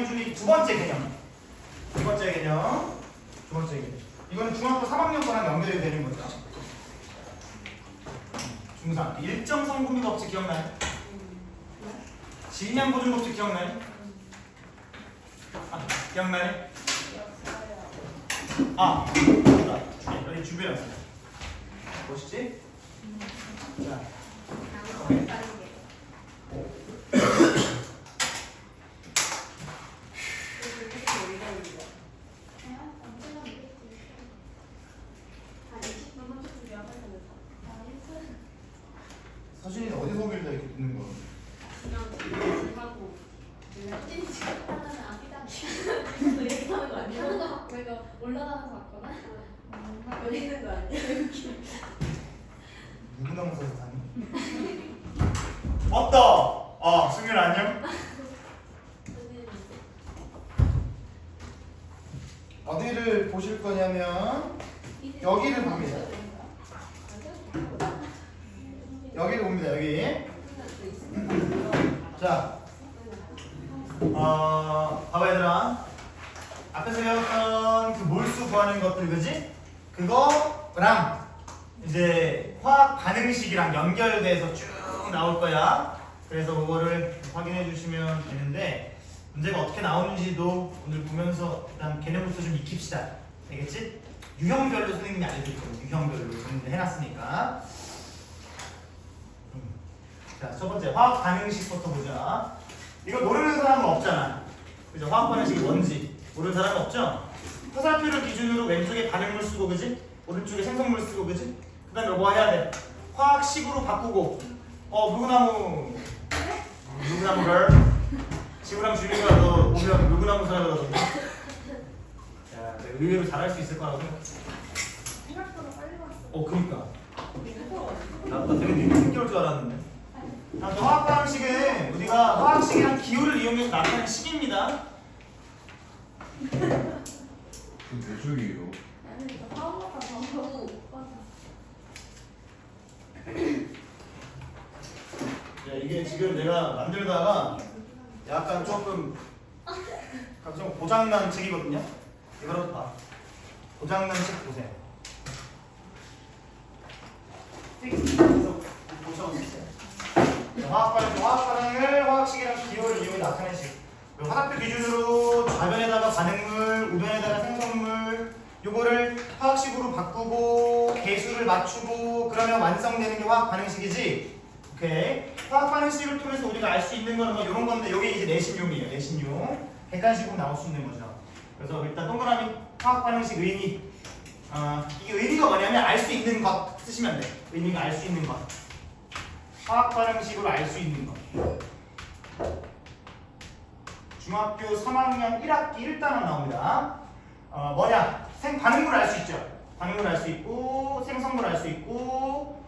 기준이 두 번째 개념. 두 번째 개념. 이거는 중학교 3학년 거랑 연결이 되는 거죠. 중3. 일정 성분비 법칙 기억나요? 질량 보존 법칙 기억나요? 기억나요? 여기 준비해놨어요. 보시지? 자. 서준이는 어디서 오길래 이렇게 듣는 거야? 이렇게 하는 거 아니야? 하는 거 갖고 이거 올라가면서 왔거나 여기 있는 거 아니야? 누구 나무에서 사니? 맞다! 승윤 안녕? 어디를 보실 거냐면 여기를 봅니다. 여기를 봅니다. 여기. 자, 봐봐 얘들아. 앞에서 배웠던 그 몰수 구하는 것들, 그지? 그거랑 이제 화학 반응식이랑 연결돼서 쭉 나올 거야. 그래서 그거를 확인해 주시면 되는데, 문제가 어떻게 나오는지도 오늘 보면서 일단 개념부터 좀 익힙시다. 알겠지? 유형별로 선생님이 알려줄 거예요. 유형별로 정리를 해놨으니까. 자, 첫 번째 화학 반응식부터 보자. 이거 모르는 사람은 없잖아. 그죠? 화학 반응식이 뭔지 모르는 사람은 없죠? 화살표를 기준으로 왼쪽에 반응물 쓰고, 그지? 오른쪽에 생성물 쓰고, 그지? 그 다음에 뭐 해야 돼? 화학식으로 바꾸고. 물구나무 걸. 지구랑 주민가 너 오면 물구나무 사라거든. 야, 의외로 잘할 수 있을 거라고 생각해. 생각보다 빨리 왔어. 그니까. 나 되게 늦게 올 줄 알았는데. 자, 또 화학 반응식은 우리가 화학식이랑 기호를 이용해서 나타내는 식입니다. 몇 줄이에요? 나는 이거 파워가 너무 야, 이게 지금 내가 만들다가 약간 조금 고장난 책이거든요. 이거라도 봐. 고장난 책 보세요. 그래서 고쳐놓으세요. 화학 반응을 화학식이랑 기호를 이용해 나타낸 식. 화살표 기준으로 좌변에다가 반응물, 우변에다가 생성물, 요거를 화학식으로 바꾸고 개수를 맞추고 그러면 완성되는 게 화학 반응식이지. 오케이. 화학 반응식을 통해서 우리가 알 수 있는 거는 뭐 이런 건데, 요게 이제 내심용이에요. 내심용. 객관식으로 나올 수 있는 거죠. 그래서 일단 동그라미 화학 반응식 의미. 이게 의미가 뭐냐면 알 수 있는 것 쓰시면 돼. 의미가 알 수 있는 것. 화학 반응식으로 알 수 있는 것. 중학교 3학년 1학기 1단원 나옵니다. 뭐냐? 반응물 알 수 있죠. 반응물 알 수 있고 생성물 알 수 있고.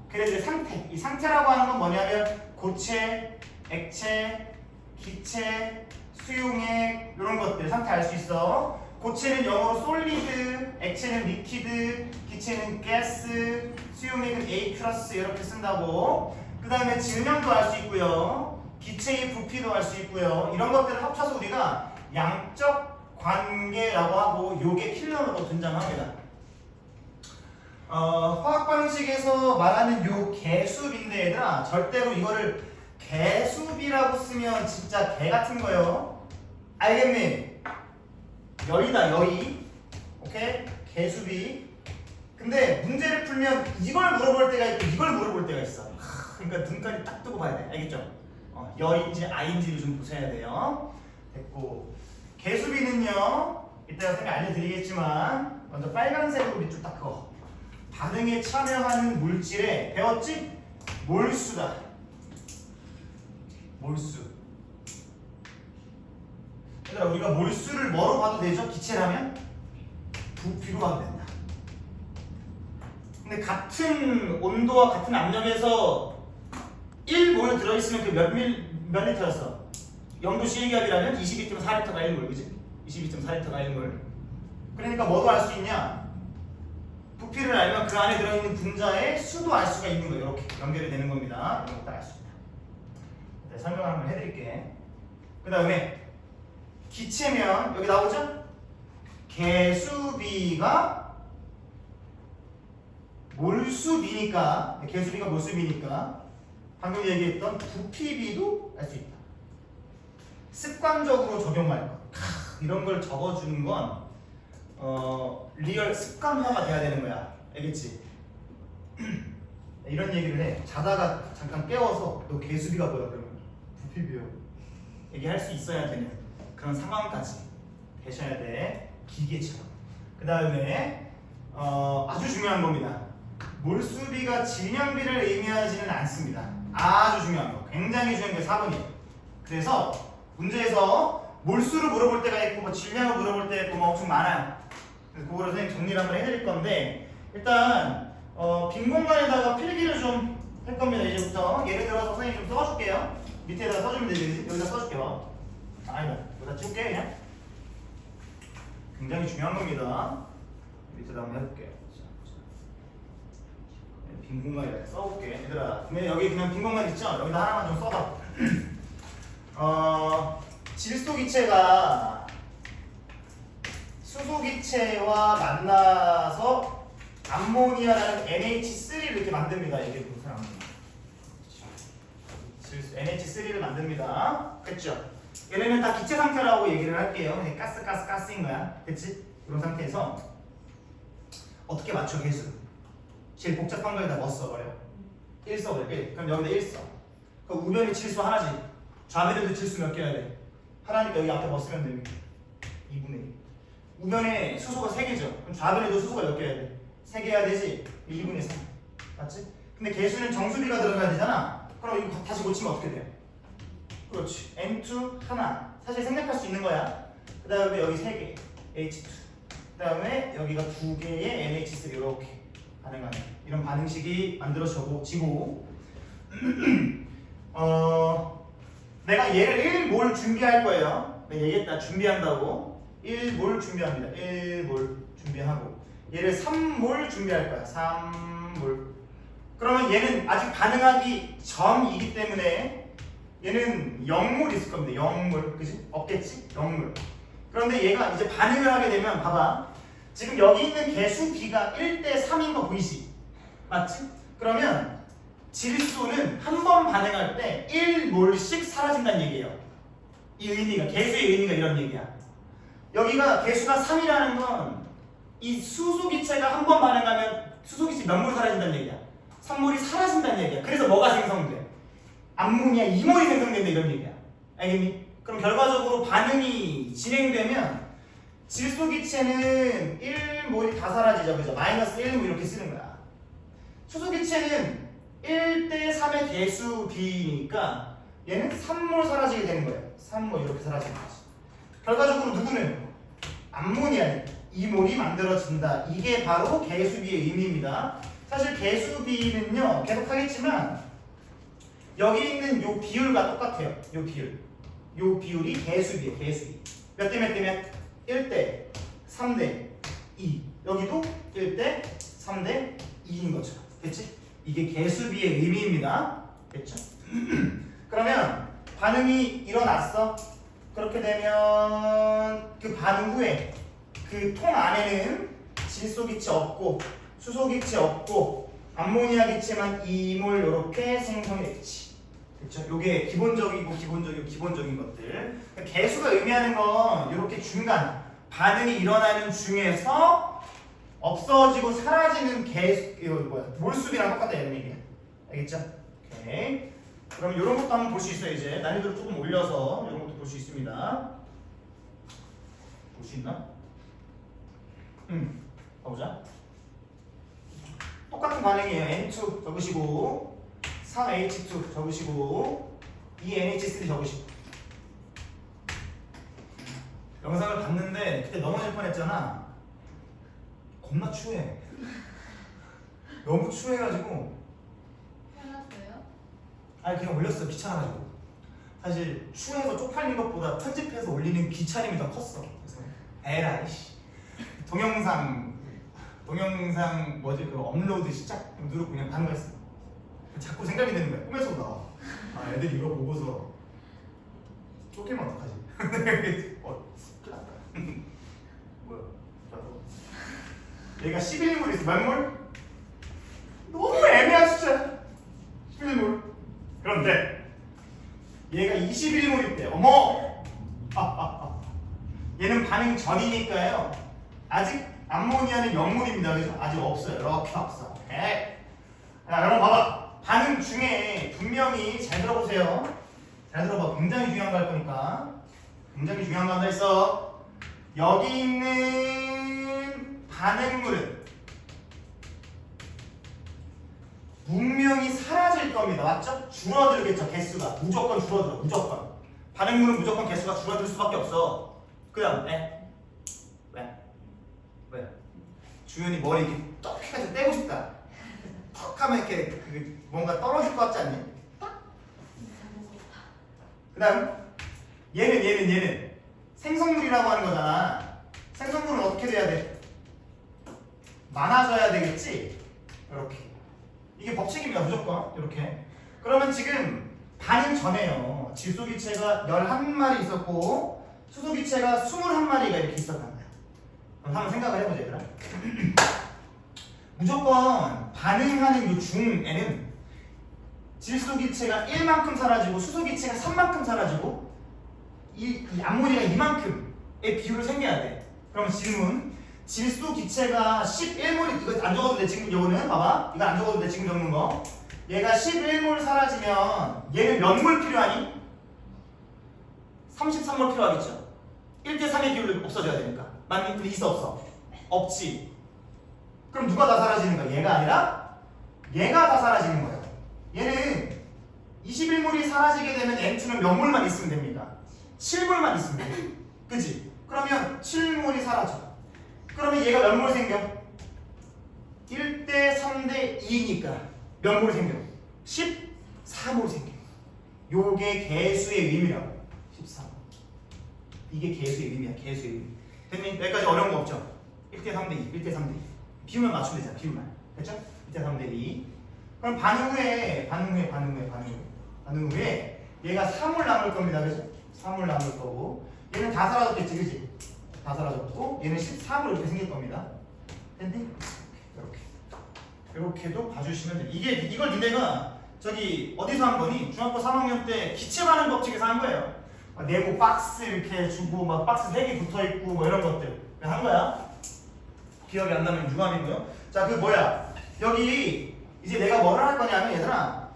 그래서 이제 상태. 이 상태라고 하는 건 뭐냐면 고체, 액체, 기체, 수용액 이런 것들 상태 알 수 있어. 고체는 영어로 솔리드, 액체는 리퀴드, 기체는 가스, 수용액은 aqueous 이렇게 쓴다고. 그 다음에 질량도 알 수 있고요. 기체의 부피도 알 수 있고요. 이런 것들을 합쳐서 우리가 양적 관계라고 하고 요게 킬러로 등장합니다. 화학 반응식에서 말하는 요 개수비인데 얘들아, 절대로 이거를 개수비라고 쓰면 진짜 개 같은 거예요. 알겠니? 열이다, 열이. 오케이? 개수비. 근데 문제를 풀면 이걸 물어볼 때가 있고 이걸 물어볼 때가 있어. 그러니까 눈깔이 딱 뜨고 봐야 돼. 알겠죠? 열인지 아인지를 좀 보셔야 돼요. 됐고. 개수비는요, 이따가 선생님이 알려드리겠지만 먼저 빨간색으로 밑줄 딱 그어. 반응에 참여하는 물질에 배웠지? 몰수다. 몰수. 얘들아, 우리가 몰수를 뭐로 봐도 되죠? 기체라면? 부피로 봐도 된다. 근데 같은 온도와 같은 압력에서 1몰 들어있으면 그 몇 리터였어? 0도C 1기압이라면 22.4리터가 1몰, 그지? 22.4리터가 1몰. 그러니까 뭐도 알 수 있냐? 부피를 알면 그 안에 들어있는 분자의 수도 알 수가 있는 거예요. 이렇게 연결이 되는 겁니다. 이런 것도 알 수 있다. 네, 설명을 한번 해드릴게. 그 다음에 기체면 여기 나오죠? 개수비가 몰수비니까 방금 얘기했던 부피비도 알 수 있다. 습관적으로 적용할 것. 이런 걸 적어주는 건 리얼 습관화가 돼야 되는 거야. 알겠지? 이런 얘기를 해. 자다가 잠깐 깨워서 너 개수비가 뭐야? 그러면 부피비요. 얘기할 수 있어야 되는 그런 상황까지 되셔야 돼. 기계처럼. 그 다음에 아주 중요한 겁니다. 몰수비가 질량비를 의미하지는 않습니다. 아주 중요한 거. 굉장히 중요한 게 4번이에요. 그래서 문제에서 몰수를 물어볼 때가 있고 뭐 질량을 물어볼 때가 있고 뭐 엄청 많아요. 그래서 그거를 선생님 정리를 한번 해드릴 건데 일단 빈 공간에다가 필기를 좀 할 겁니다. 이제부터 예를 들어서 선생님 좀 써줄게요. 밑에다가 써주면 되지. 여기다 써줄게요. 아니다. 여기다 찍을게 그냥. 굉장히 중요한 겁니다. 밑에다 한번 해볼게요. 빈 공간 이렇게 써볼게. 얘들아, 근데 여기 그냥 빈 공간 있죠? 여기다 하나만 좀 써봐. 질소기체가 수소기체와 만나서 암모니아라는 NH3를 이렇게 만듭니다. 이게 무슨 암모니아? NH3를 만듭니다. 됐죠? 얘네는 다 기체 상태라고 얘기를 할게요. 가스인 거야. 됐지? 이런 상태에서 어떻게 맞춰 개수? 제일 복잡한 거에다 뭐 써버려? 1 써버려. 1. 그럼 여기다 1 써. 그럼 우변이 질소 하나지. 좌변에도 질소 몇 개 해야 돼? 하나니까 여기 앞에 뭐 쓰면 됩니까? 2분의 1. 우변에 수소가 3개죠. 그럼 좌변에도 수소가 몇 개 해야 돼? 3개 해야 되지? 2분의 3. 맞지? 근데 개수는 정수비가 들어가야 되잖아. 그럼 이거 다시 고치면 어떻게 돼? 그렇지. N2 하나. 사실 생략할 수 있는 거야. 그 다음에 여기 3개. H2. 그 다음에 여기가 2개의 NH3 이렇게 가능하네. 이런 반응식이 만들어지고 내가 얘를 1몰 준비할 거예요. 내가 얘기했다. 준비한다고. 1몰 준비합니다. 1몰 준비하고 얘를 3몰 준비할 거야. 3몰. 그러면 얘는 아직 반응하기 전이기 때문에 얘는 0몰 있을 겁니다. 0몰. 그지? 없겠지? 0몰. 그런데 얘가 이제 반응을 하게 되면 봐봐. 지금 여기 있는 개수 B가 1대 3인 거 보이지? 맞지? 그러면 질소는 한 번 반응할 때 1몰씩 사라진다는 얘기예요. 이 의미가, 개수의 의미가 이런 얘기야. 여기가 개수가 3이라는 건 이 수소기체가 한 번 반응하면 수소기체 몇 몰 사라진다는 얘기야. 3몰이 사라진다는 얘기야. 그래서 뭐가 생성돼? 암모니아 2몰이 생성된다 이런 얘기야. 알겠니? 그럼 결과적으로 반응이 진행되면 질소기체는 1몰이 다 사라지죠. 그죠? 마이너스 1몰 이렇게 쓰는 거야. 수소기체는 1대 3의 개수 B니까 얘는 3몰 사라지게 되는 거예요. 3몰 이렇게 사라지는 거지. 결과적으로 누구는? 암모니아는 2몰이 만들어진다. 이게 바로 개수 B의 의미입니다. 사실 개수 B는요 계속 하겠지만 여기 있는 요 비율과 똑같아요. 요 비율. 요 비율이 개수 B예요. 개수 B. 몇 대 몇 대면? 1대 3대 2. 여기도 1대 3대 2인 것처럼. 됐지? 이게 개수 B의 의미입니다. 됐죠? 그러면 반응이 일어났어. 그렇게 되면 그 반응 후에 그 통 안에는 질소기체 없고 수소기체 없고 암모니아 기체만 2몰 이렇게 생성이 됐지. 그렇죠? 요게 기본적인 것들. 개수가 의미하는 건 이렇게 중간 반응이 일어나는 중에서 없어지고 사라지는 몰수비랑 똑같다 이런 얘기야. 알겠죠? 오케이. 그럼 이런 것도 한번 볼 수 있어요. 이제 난이도를 조금 올려서 이런 것도 볼 수 있습니다. 볼 수 있나? 가보자. 똑같은 반응이에요. N2 적으시고 3H2 적으시고 2NH3 적으시고. 영상을 봤는데 그때 넘어질 뻔했잖아. 겁나 추해. 너무 추해가지고. 해놨어요? 아니 그냥 올렸어. 귀찮아가지고. 사실 추해서 쪽팔린 것보다 편집해서 올리는 귀찮음이 더 컸어. 그래서 에라이씨. 동영상 뭐지 그 업로드 시작 누르고 그냥 가는 거였어. 자꾸 생각이 되는 거야. 꿈에서도 나와. 아 애들이 이거 보고서 쫓기면 어떡하지? 큰일 났다. 뭐야? 얘가 11물 있어. 몇 물? 너무 애매한 숫자야. 11물. 그런데 얘가 21물 있대. 어머! 얘는 반응 전이니까요. 아직 암모니아는 0물입니다. 그래서 아직 없어요. 이렇게 없어. 오케이. 자, 여러분 봐봐. 반응 중에 분명히 잘 들어보세요. 잘 들어봐. 굉장히 중요한 거 할 거니까. 굉장히 중요한 거 한다 했어. 여기 있는 반응물은 분명히 사라질 겁니다. 맞죠? 줄어들겠죠. 개수가. 무조건 줄어들어. 무조건. 반응물은 무조건 개수가 줄어들 수밖에 없어. 그 다음 왜? 주연이 머리 이렇게 떡 해가지고 떼고 싶다. 턱 하면 이렇게 뭔가 떨어질 것 같지 않니? 그 다음 얘는 생성물이라고 하는 거잖아. 생성물은 어떻게 돼야 돼? 많아져야 되겠지? 이렇게. 이게 법칙입니다. 무조건 이렇게. 그러면 지금 반응 전에요. 질소기체가 11마리 있었고 수소기체가 21마리가 이렇게 있었단 말이야. 그럼 한번 생각을 해보자 얘들아. 무조건 반응하는 이 중에는 질소기체가 1만큼 사라지고 수소기체가 3만큼 사라지고 이 암모니아가 이만큼의 비율을 생겨야 돼. 그러면 질문. 질소기체가 11몰, 이거 안 적어도 돼. 지금 요거는 봐봐. 이거 안 적어도 돼. 지금 적는 거. 얘가 11몰 사라지면 얘는 몇 몰 필요하니? 33몰 필요하겠죠. 1대3의 비율로 없어져야 되니까. 맞니? 근데 있어 없어? 없지. 그럼 누가 다 사라지는 거야? 얘가 아니라 얘가 다 사라지는 거예요. 얘는 21몰이 사라지게 되면 N2는 몇 몰만 있으면 됩니다. 7몰만 있으면 돼. 그치? 그러면 7몰이 사라져. 그러면 얘가 몇 몰 생겨? 1대 3대 2니까 몇 몰 생겨? 14몰 생겨. 요게 개수의 의미라고. 14몰. 이게 개수의 의미야. 개수의 의미. 됐니? 여기까지 어려운 거 없죠? 1대 3대 2, 1대 3대 2. 비율만 맞추면 되잖아. 비율만. 됐죠? 1대 3대 2. 그럼 반응 후에 얘가 3몰 남을 겁니다. 그죠? 3몰 남을 거고 얘는 다 사라졌겠지. 그지? 다 사라졌고 얘는 13으로 이렇게 생길 겁니다. 됐니? 이렇게도 봐주시면 돼요. 이걸 니네가 저기 어디서 한 거니? 중학교 3학년 때 기체 반응 법칙에서 한 거예요. 네모 박스 이렇게 주고 막 박스 4개 붙어 있고 뭐 이런 것들 한 거야. 기억이 안 나면 유감이고요. 자, 그 뭐야? 여기 이제 내가 뭐를 할 거냐면 얘들아,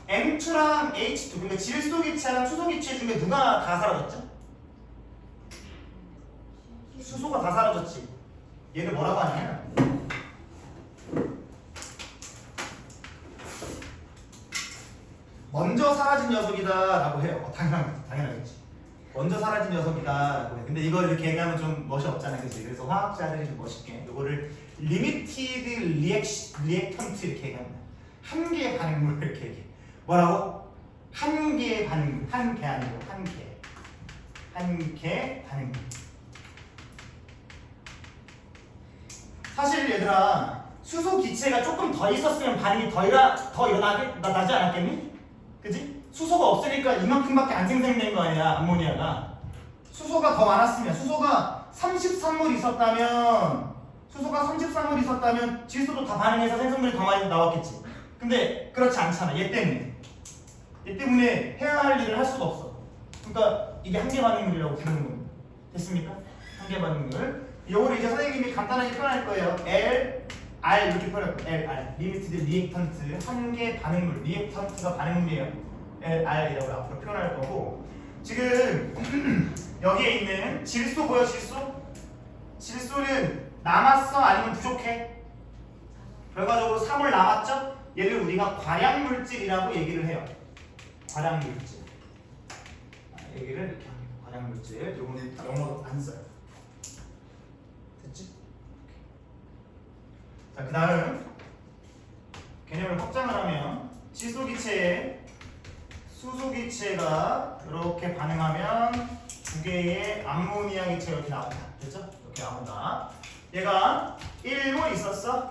M2랑 H2 그러니까 질소기체랑 수소기체 중에 누가 다 사라졌죠? 수소가 다 사라졌지. 얘를 뭐라고 하냐면 먼저 사라진 녀석이다 라고 해요. 당연하겠지. 먼저 사라진 녀석이다 라고 해. 근데 이걸 이렇게 얘기하면 좀 멋이 없잖아요. 그치? 그래서 화학자들이 좀 멋있게 이거를 Limited Reactant 이렇게 얘기합니다. 한 개의 반응물 이렇게 얘기해. 뭐라고? 한 개의 반응물. 한 개 아니고 한 개 반응물. 사실 얘들아 수소 기체가 조금 더 있었으면 반응이 더 나지 않았겠니? 그지? 수소가 없으니까 이만큼밖에 안 생성된 거 아니야. 암모니아가. 수소가 더 많았으면 수소가 33몰 있었다면 질소도 다 반응해서 생성물이 더 많이 나왔겠지. 근데 그렇지 않잖아. 얘 때문에 해야 할 일을 할 수가 없어. 그러니까 이게 한계 반응물이라고 부르는 겁니다. 됐습니까? 한계 반응물. 요거를 이제 선생님이 간단하게 표현할 거예요. L, R 이렇게 표현할 거예요. L, R, Limited Reactant, 한계 반응물. 리액턴트가 반응물이에요. L, R이라고 앞으로 표현할 거고 지금 여기에 있는 질소 보여? 질소는 남았어? 아니면 부족해? 결과적으로 3을 남았죠? 얘를 우리가 과량물질이라고 얘기를 해요. 과량물질. 얘기를 이렇게 합니다. 과량물질. 요거는 영어로 안 써요. 됐지? 자, 그 다음 개념을 확장을 하면 질소기체에 수소기체가 이렇게 반응하면 두 개의 암모니아 기체가 이렇게 나온다. 됐죠? 이렇게 나온다. 얘가 1몰 있었어.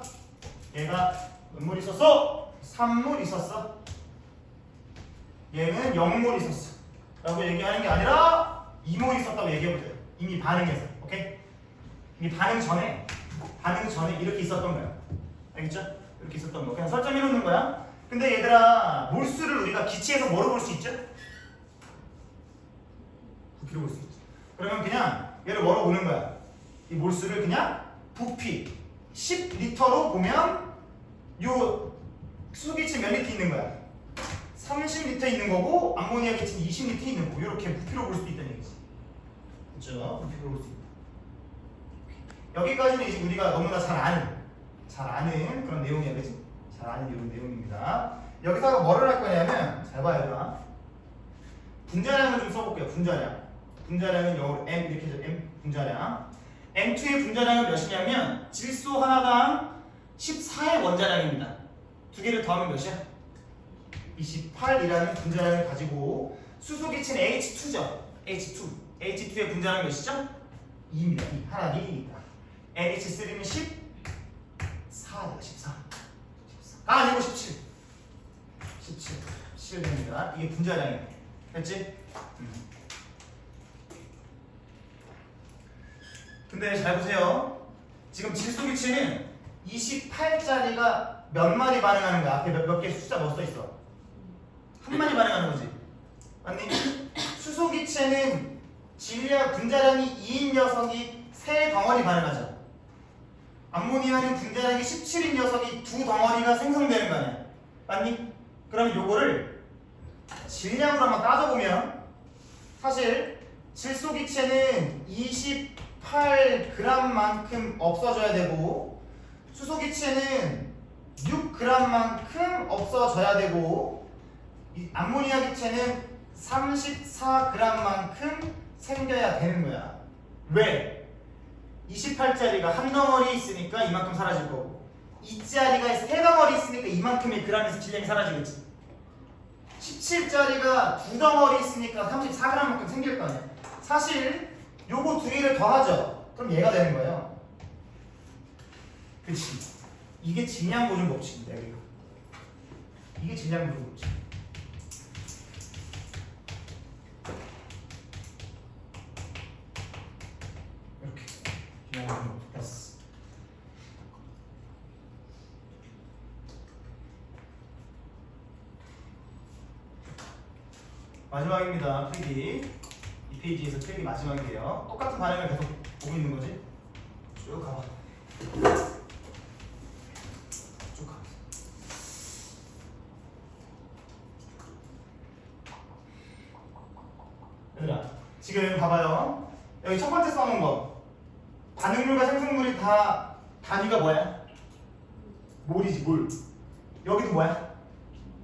얘가 몇 몰 있었어? 3몰 있었어. 얘는 0몰 있었어. 라고 얘기하는 게 아니라 이모 있었다고 얘기해보세요. 이미 반응해서. 오케이? 이미 반응 전에 이렇게 있었던 거야. 알겠죠? 이렇게 있었던 거. 그냥 설정해 놓는 거야. 근데 얘들아, 몰수를 우리가 기체에서 뭐로 볼 수 있죠? 부피로 볼 수 있죠. 그러면 그냥 얘를 뭐로 보는 거야? 이 몰수를 그냥 부피 10리터로 보면 요 수소기체 몇 리터 있는 거야? 30리터 있는 거고 암모니아 기체 20리터 있는 거. 이렇게 부피로 볼 수도 있다는 얘기지. 그렇죠? 부피로 볼 수 있다. 여기까지는 이제 우리가 너무나 잘 아는 그런 내용이야, 그치? 잘 아는 이런 내용입니다. 여기다가 뭐를 할 거냐면, 잘 봐요, 얘들아. 분자량을 좀 써볼게요. 분자량은 영어로 M 이렇게 해서 M 분자량. M2의 분자량은 몇이냐면 질소 하나당 14의 원자량입니다. 두 개를 더하면 몇이야? 28이라는 분자량을 가지고 수소기체는 H2죠. H2의 분자량 몇이죠? 2입니다. 2. 하나 1이니까. NH3는 14다. 14. 아니고 17 됩니다. 이게 분자량이에요. 됐지? 근데 잘 보세요. 지금 질소기체는 28짜리가 몇 마리 반응하는 거야? 앞에 몇 개 숫자 뭐 써 있어? 한 마리 반응하는 거지. 맞니? 수소기체는 질량 분자량이 2인 녀석이 3덩어리 반응하죠. 암모니아는 분자량이 17인 녀석이 2덩어리가 생성되는 거 아니야. 맞니? 그럼 요거를 질량으로 한번 따져보면 사실 질소기체는 28g만큼 없어져야 되고 수소기체는 6g만큼 없어져야 되고 이 암모니아 기체는 34g만큼 생겨야 되는 거야. 왜? 28짜리가 한 덩어리 있으니까 이만큼 사라질 거고 2짜리가 3덩어리 있으니까 이만큼의 그램에서 질량이 사라지겠지. 17짜리가 2덩어리 있으니까 34g만큼 생길 거 아니야. 사실 요거 두 개를 더하죠. 그럼 얘가 되는 거예요. 그치? 이게 질량 보존 법칙입니다. 여기가. 이게 질량 보존 법칙. 이렇게 질량 보존 법칙 됐어. 마지막입니다. 필기. 이 페이지에서 필기 마지막이에요. 똑같은 반응을 계속 보고 있는 거지. 쭉 가봐. 쭉 가. 얘들아, 지금 봐봐요. 여기 첫 번째 써놓은 거. 반응물과 생성물이 다 단위가 뭐야? 몰이지, 몰. 여기도 뭐야?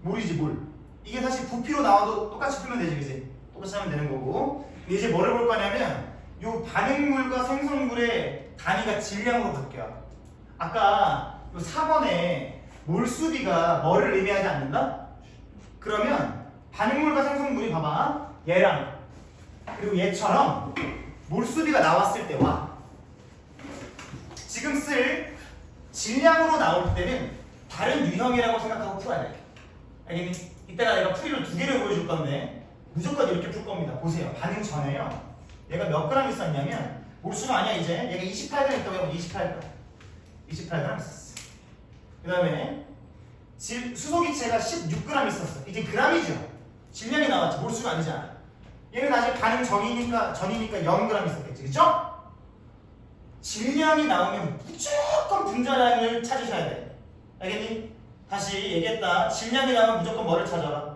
몰이지, 몰. 이게 사실 부피로 나와도 똑같이 풀면 되지, 그지? 똑같이 하면 되는 거고. 근데 이제 뭐를 볼 거냐면 요 반응물과 생성물의 단위가 질량으로 바뀌어요. 아까 요 4번에 몰수비가 뭐를 의미하지 않는다? 그러면 반응물과 생성물이 봐봐. 얘랑 그리고 얘처럼 몰수비가 나왔을 때와 지금 쓸 질량으로 나올 때는 다른 유형이라고 생각하고 풀어야 돼. 알겠니? 이따가 내가 풀이를 2개를 보여줄 건데 무조건 이렇게 풀 겁니다. 보세요. 반응 전에요. 얘가 몇 그램 있었냐면 몰수가 아니야 이제. 얘가 28g 있다고 해보면 28g 있었어. 그 다음에 수소기체가 16g 있었어. 이제 그램이죠. 질량이 나왔지. 몰수가 아니잖아. 얘는 아직 반응 전이니까 0g 있었겠지. 그쵸? 질량이 나오면 무조건 분자량을 찾으셔야 돼. 알겠니? 다시 얘기했다. 질량이 나오면 무조건 뭐를 찾아라?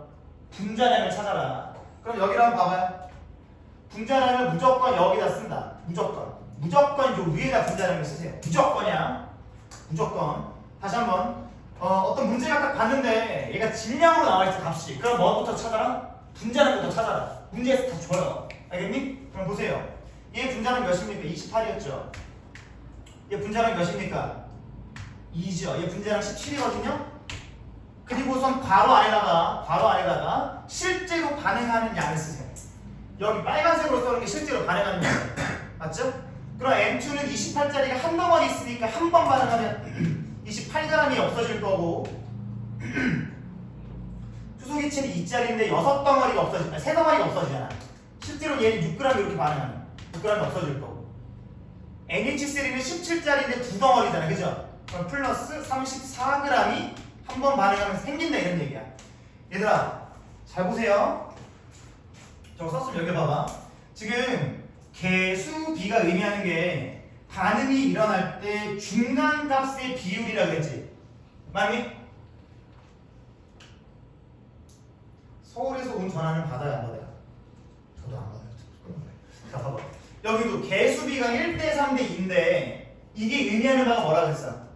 분자량을 찾아라. 그럼 여기를 한번 봐봐요. 분자량을 무조건 여기다 쓴다. 무조건 요 위에다 분자량을 쓰세요. 무조건이야. 무조건. 다시 한번 어떤 문제가 딱 봤는데 얘가 질량으로 나와있어 값이. 그럼 뭐부터 찾아라? 분자량부터 찾아라. 문제에서 다 줘요. 알겠니? 그럼 보세요. 얘 분자량 몇입니까? 28이었죠. 얘 분자량 몇입니까? 2죠. 얘 분자량 17이거든요. 그리고선 괄호 안에다가 실제로 반응하는 양을 쓰세요. 여기 빨간색으로 써놓은 게 실제로 반응하는 양. 맞죠? 그럼 M2는 28짜리가 한 덩어리 있으니까 한 번 반응하면 28g이 없어질 거고 수소 기체는 2짜리인데 6덩어리가 없어지잖아. 3덩어리가 없어지잖아. 실제로 얘는 6g 이렇게 반응하는 6g이 없어질 거고. NH3는 17짜리인데 2덩어리잖아. 그죠? 그럼 플러스 34g이 한 번 반응하면 생긴다 이런 얘기야. 얘들아 잘 보세요. 저거 썼으면 여기 봐봐. 지금 개수 B가 의미하는 게 반응이 일어날 때 중간값의 비율이라고 했지. 맞니? 서울에서 온 전화는 받아야 안 받아요? 저도 안 받아요. 자 봐봐. 여기도 개수 B가 1대 3대 2인데 이게 의미하는 바가 뭐라고 했어?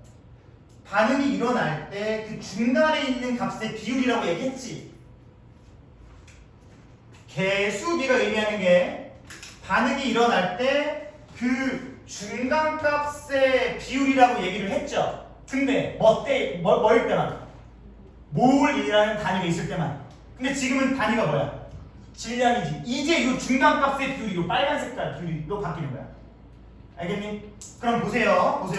반응이 일어날 때 그 중간에 있는 값의 비율이라고 얘기했지. 개수 B가 의미하는 게 반응이 일어날 때 그 중간값의 비율이라고 얘기를 했죠. 근데 뭐일 때만? 몰이라는 단위가 있을 때만. 근데 지금은 단위가 뭐야? 질량이지. 이제 이 중간값의 비율이 이 빨간 색깔 비율이 바뀌는 거야. 알겠니? 그럼 보세요.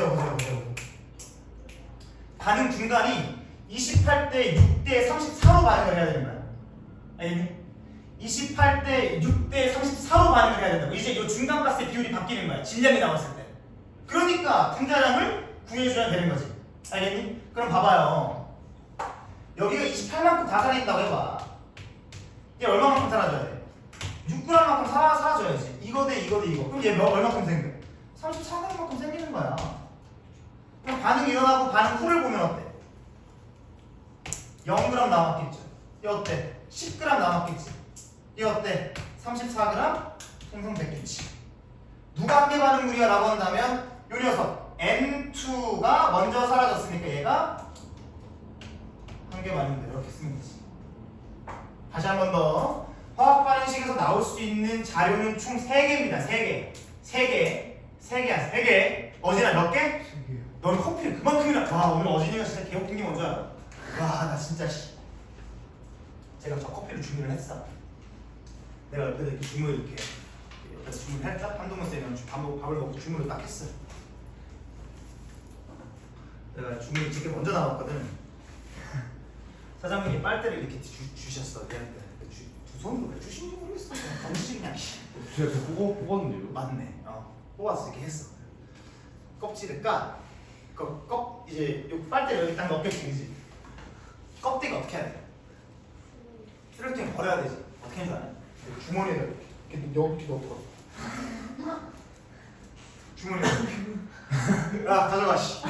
반응 중간이 28대 6대 34로 반응을 해야 되는 거야. 알겠니? 28대 6대 34로 반응을 해야 된다고. 이제 이 중간값의 비율이 바뀌는 거야. 질량이 나왔을 때. 그러니까 분자량을 구해줘야 되는 거지. 알겠니? 그럼 봐봐요. 여기가 28만큼 다 살아있다고 해봐. 얘 얼마만큼 살아줘야 돼? 6g만큼 살아줘야지. 이거 대 이거. 그럼 얘 얼마큼 생겨? 34g만큼 생기는 거야. 그럼 반응이 일어나고 반응 후를 보면 어때? 0g 남았겠죠. 얘 어때? 10g 남았겠지. 얘 어때? 34g 생성됐겠지. 누가 함께 반응물이야 라고 한다면 요 녀석 N2가 먼저 사라졌으니까 얘가 함께 반응물 이렇게 쓰면 되지. 다시 한 번 더. 화학 반응식에서 나올 수 있는 자료는 총 3개입니다. 3개. 어진아 몇 개? 3개요. 너는 커피를 그만큼이나. 와 오늘 어진이가 진짜 개웃긴 게 뭔지 알아? 와 나 진짜 제가 저 커피를 주문을 했어. 내가 옆에서 이렇게 주문을 이렇게 옆에서 주문을 했다. 한동훈 쌤이랑 밥을 먹고 주문을 딱 했어. 내가 주문이 되게 먼저 나왔거든. 사장님이 빨대를 이렇게 주셨어. 얘한테 두 손으로 왜 주신지 모르겠어. 던지지 그냥. 진짜 저 뽑았는데요? 맞네. 뽑아서 이렇게 했어. 껍질을 까. 이제 요 빨대를 여기 딱 넣겠지, 그지? 껍데기 어떻게 해야 돼? 쓰레기통에 버려야 되지. 어떻게 하는 줄 아냐? 주머니에다 이렇게 넣더라고. 주머니에 야 가져가 씨.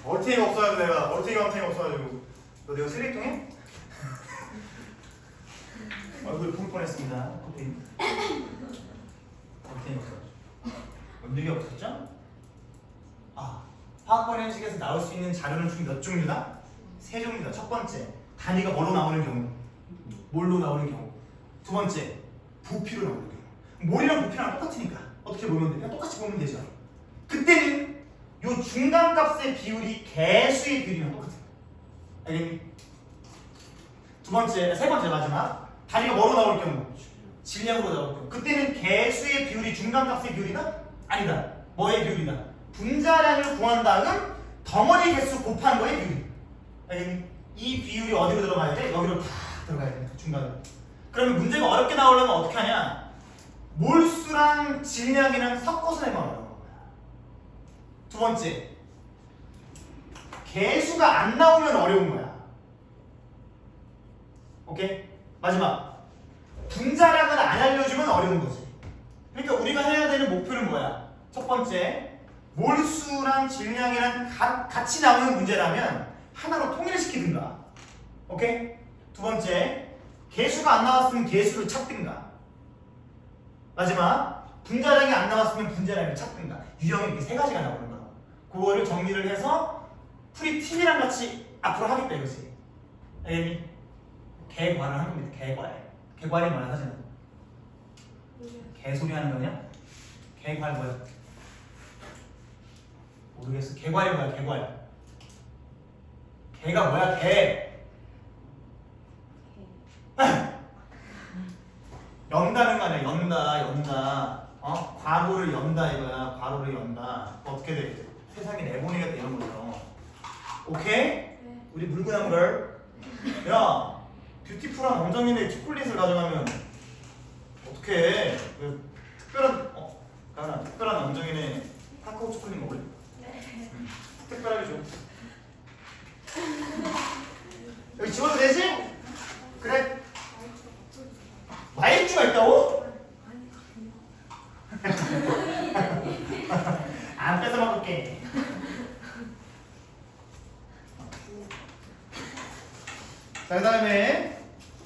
얼탱이가 없어가지고 내가 얼탱이가 없어가지고 너 내가 쓰레기통에? 얼굴 부을 뻔했습니다. 커피. 얼탱이가 없어가지고 언제가 없었죠? 화학 반응식에서 나올 수 있는 자료는 총 몇 종류다? 3종류다. 첫 번째, 단위가 뭘로 나오는 경우? 몰로 나오는 경우. 두 번째, 부피로 나오는 경우. 몰이랑 부피랑 똑같으니까 어떻게 보면 돼? 그냥 똑같이 보면 되죠. 그때는 요 중간값의 비율이 개수의 비율이랑 똑같아요. 알겠니? 세 번째 마지막, 단위가 뭐로 나올 경우? 질량으로 나올 경우. 그때는 개수의 비율이 중간값의 비율이다? 아니다. 뭐의 비율이다? 분자량을 구한 다음 덩어리 개수 곱한 거의 비율. 알겠니? 이 비율이 어디로 들어가야 돼? 여기로 다 들어가야 돼. 중간으로. 그러면 문제가 어렵게 나오려면 어떻게 하냐? 몰수랑 질량이랑 섞어서 내면 어려운 거야. 두 번째, 개수가 안 나오면 어려운 거야. 오케이? 마지막, 분자량을 안 알려주면 어려운 거지. 그러니까 우리가 해야 되는 목표는 뭐야? 첫 번째, 몰수랑 질량이랑 같이 나오는 문제라면 하나로 통일시키든가. 오케이? 두 번째, 개수가 안 나왔으면 개수를 찾든가. 마지막, 분자량이 안 나왔으면 분자량을 찾든가. 유형이 이렇게 3가지가 나오는 거야. 그거를 정리를 해서 프리팁이랑 같이 앞으로 하겠다 이거지. 알겠니? 개괄을 하는 겁니다. 개괄이 뭐야 사진은? 개소리 하는 거냐? 개괄 뭐야? 모르겠어. 개괄이 뭐야? 개가 뭐야? 연다는 거 아니야. 연다. 괄호를 연다 이거야. 괄호를 연다. 어떻게 돼? 세상에 내보내겠다 이런 거죠. 오케이? 네. 우리 물구나무를 야, 뷰티풀한 엉덩이네 초콜릿을 가져가면 어떡해? 그 특별한 엉덩이네 카카오 초콜릿 먹을래? 네. 특별하게 줘. 여기 집어도 되지? 그래. 마일주가 있다고? 안 뺏어 먹을게. 자, 그 다음에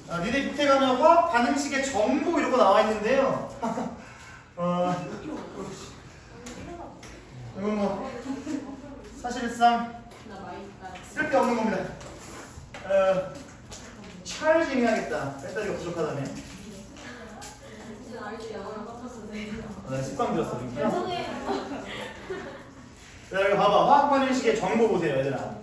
니네 밑에 가면 화학 반응식의 정보 이런 거 나와 있는데요. 이건 뭐 사실상 쓸데없는 겁니다. 찰징 해야겠다. 배터리가 부족하다네. 나 습관 들었어 지금. 죄송해요. 자, 여기 봐봐. 화학 반응식의 정보 보세요, 얘들아.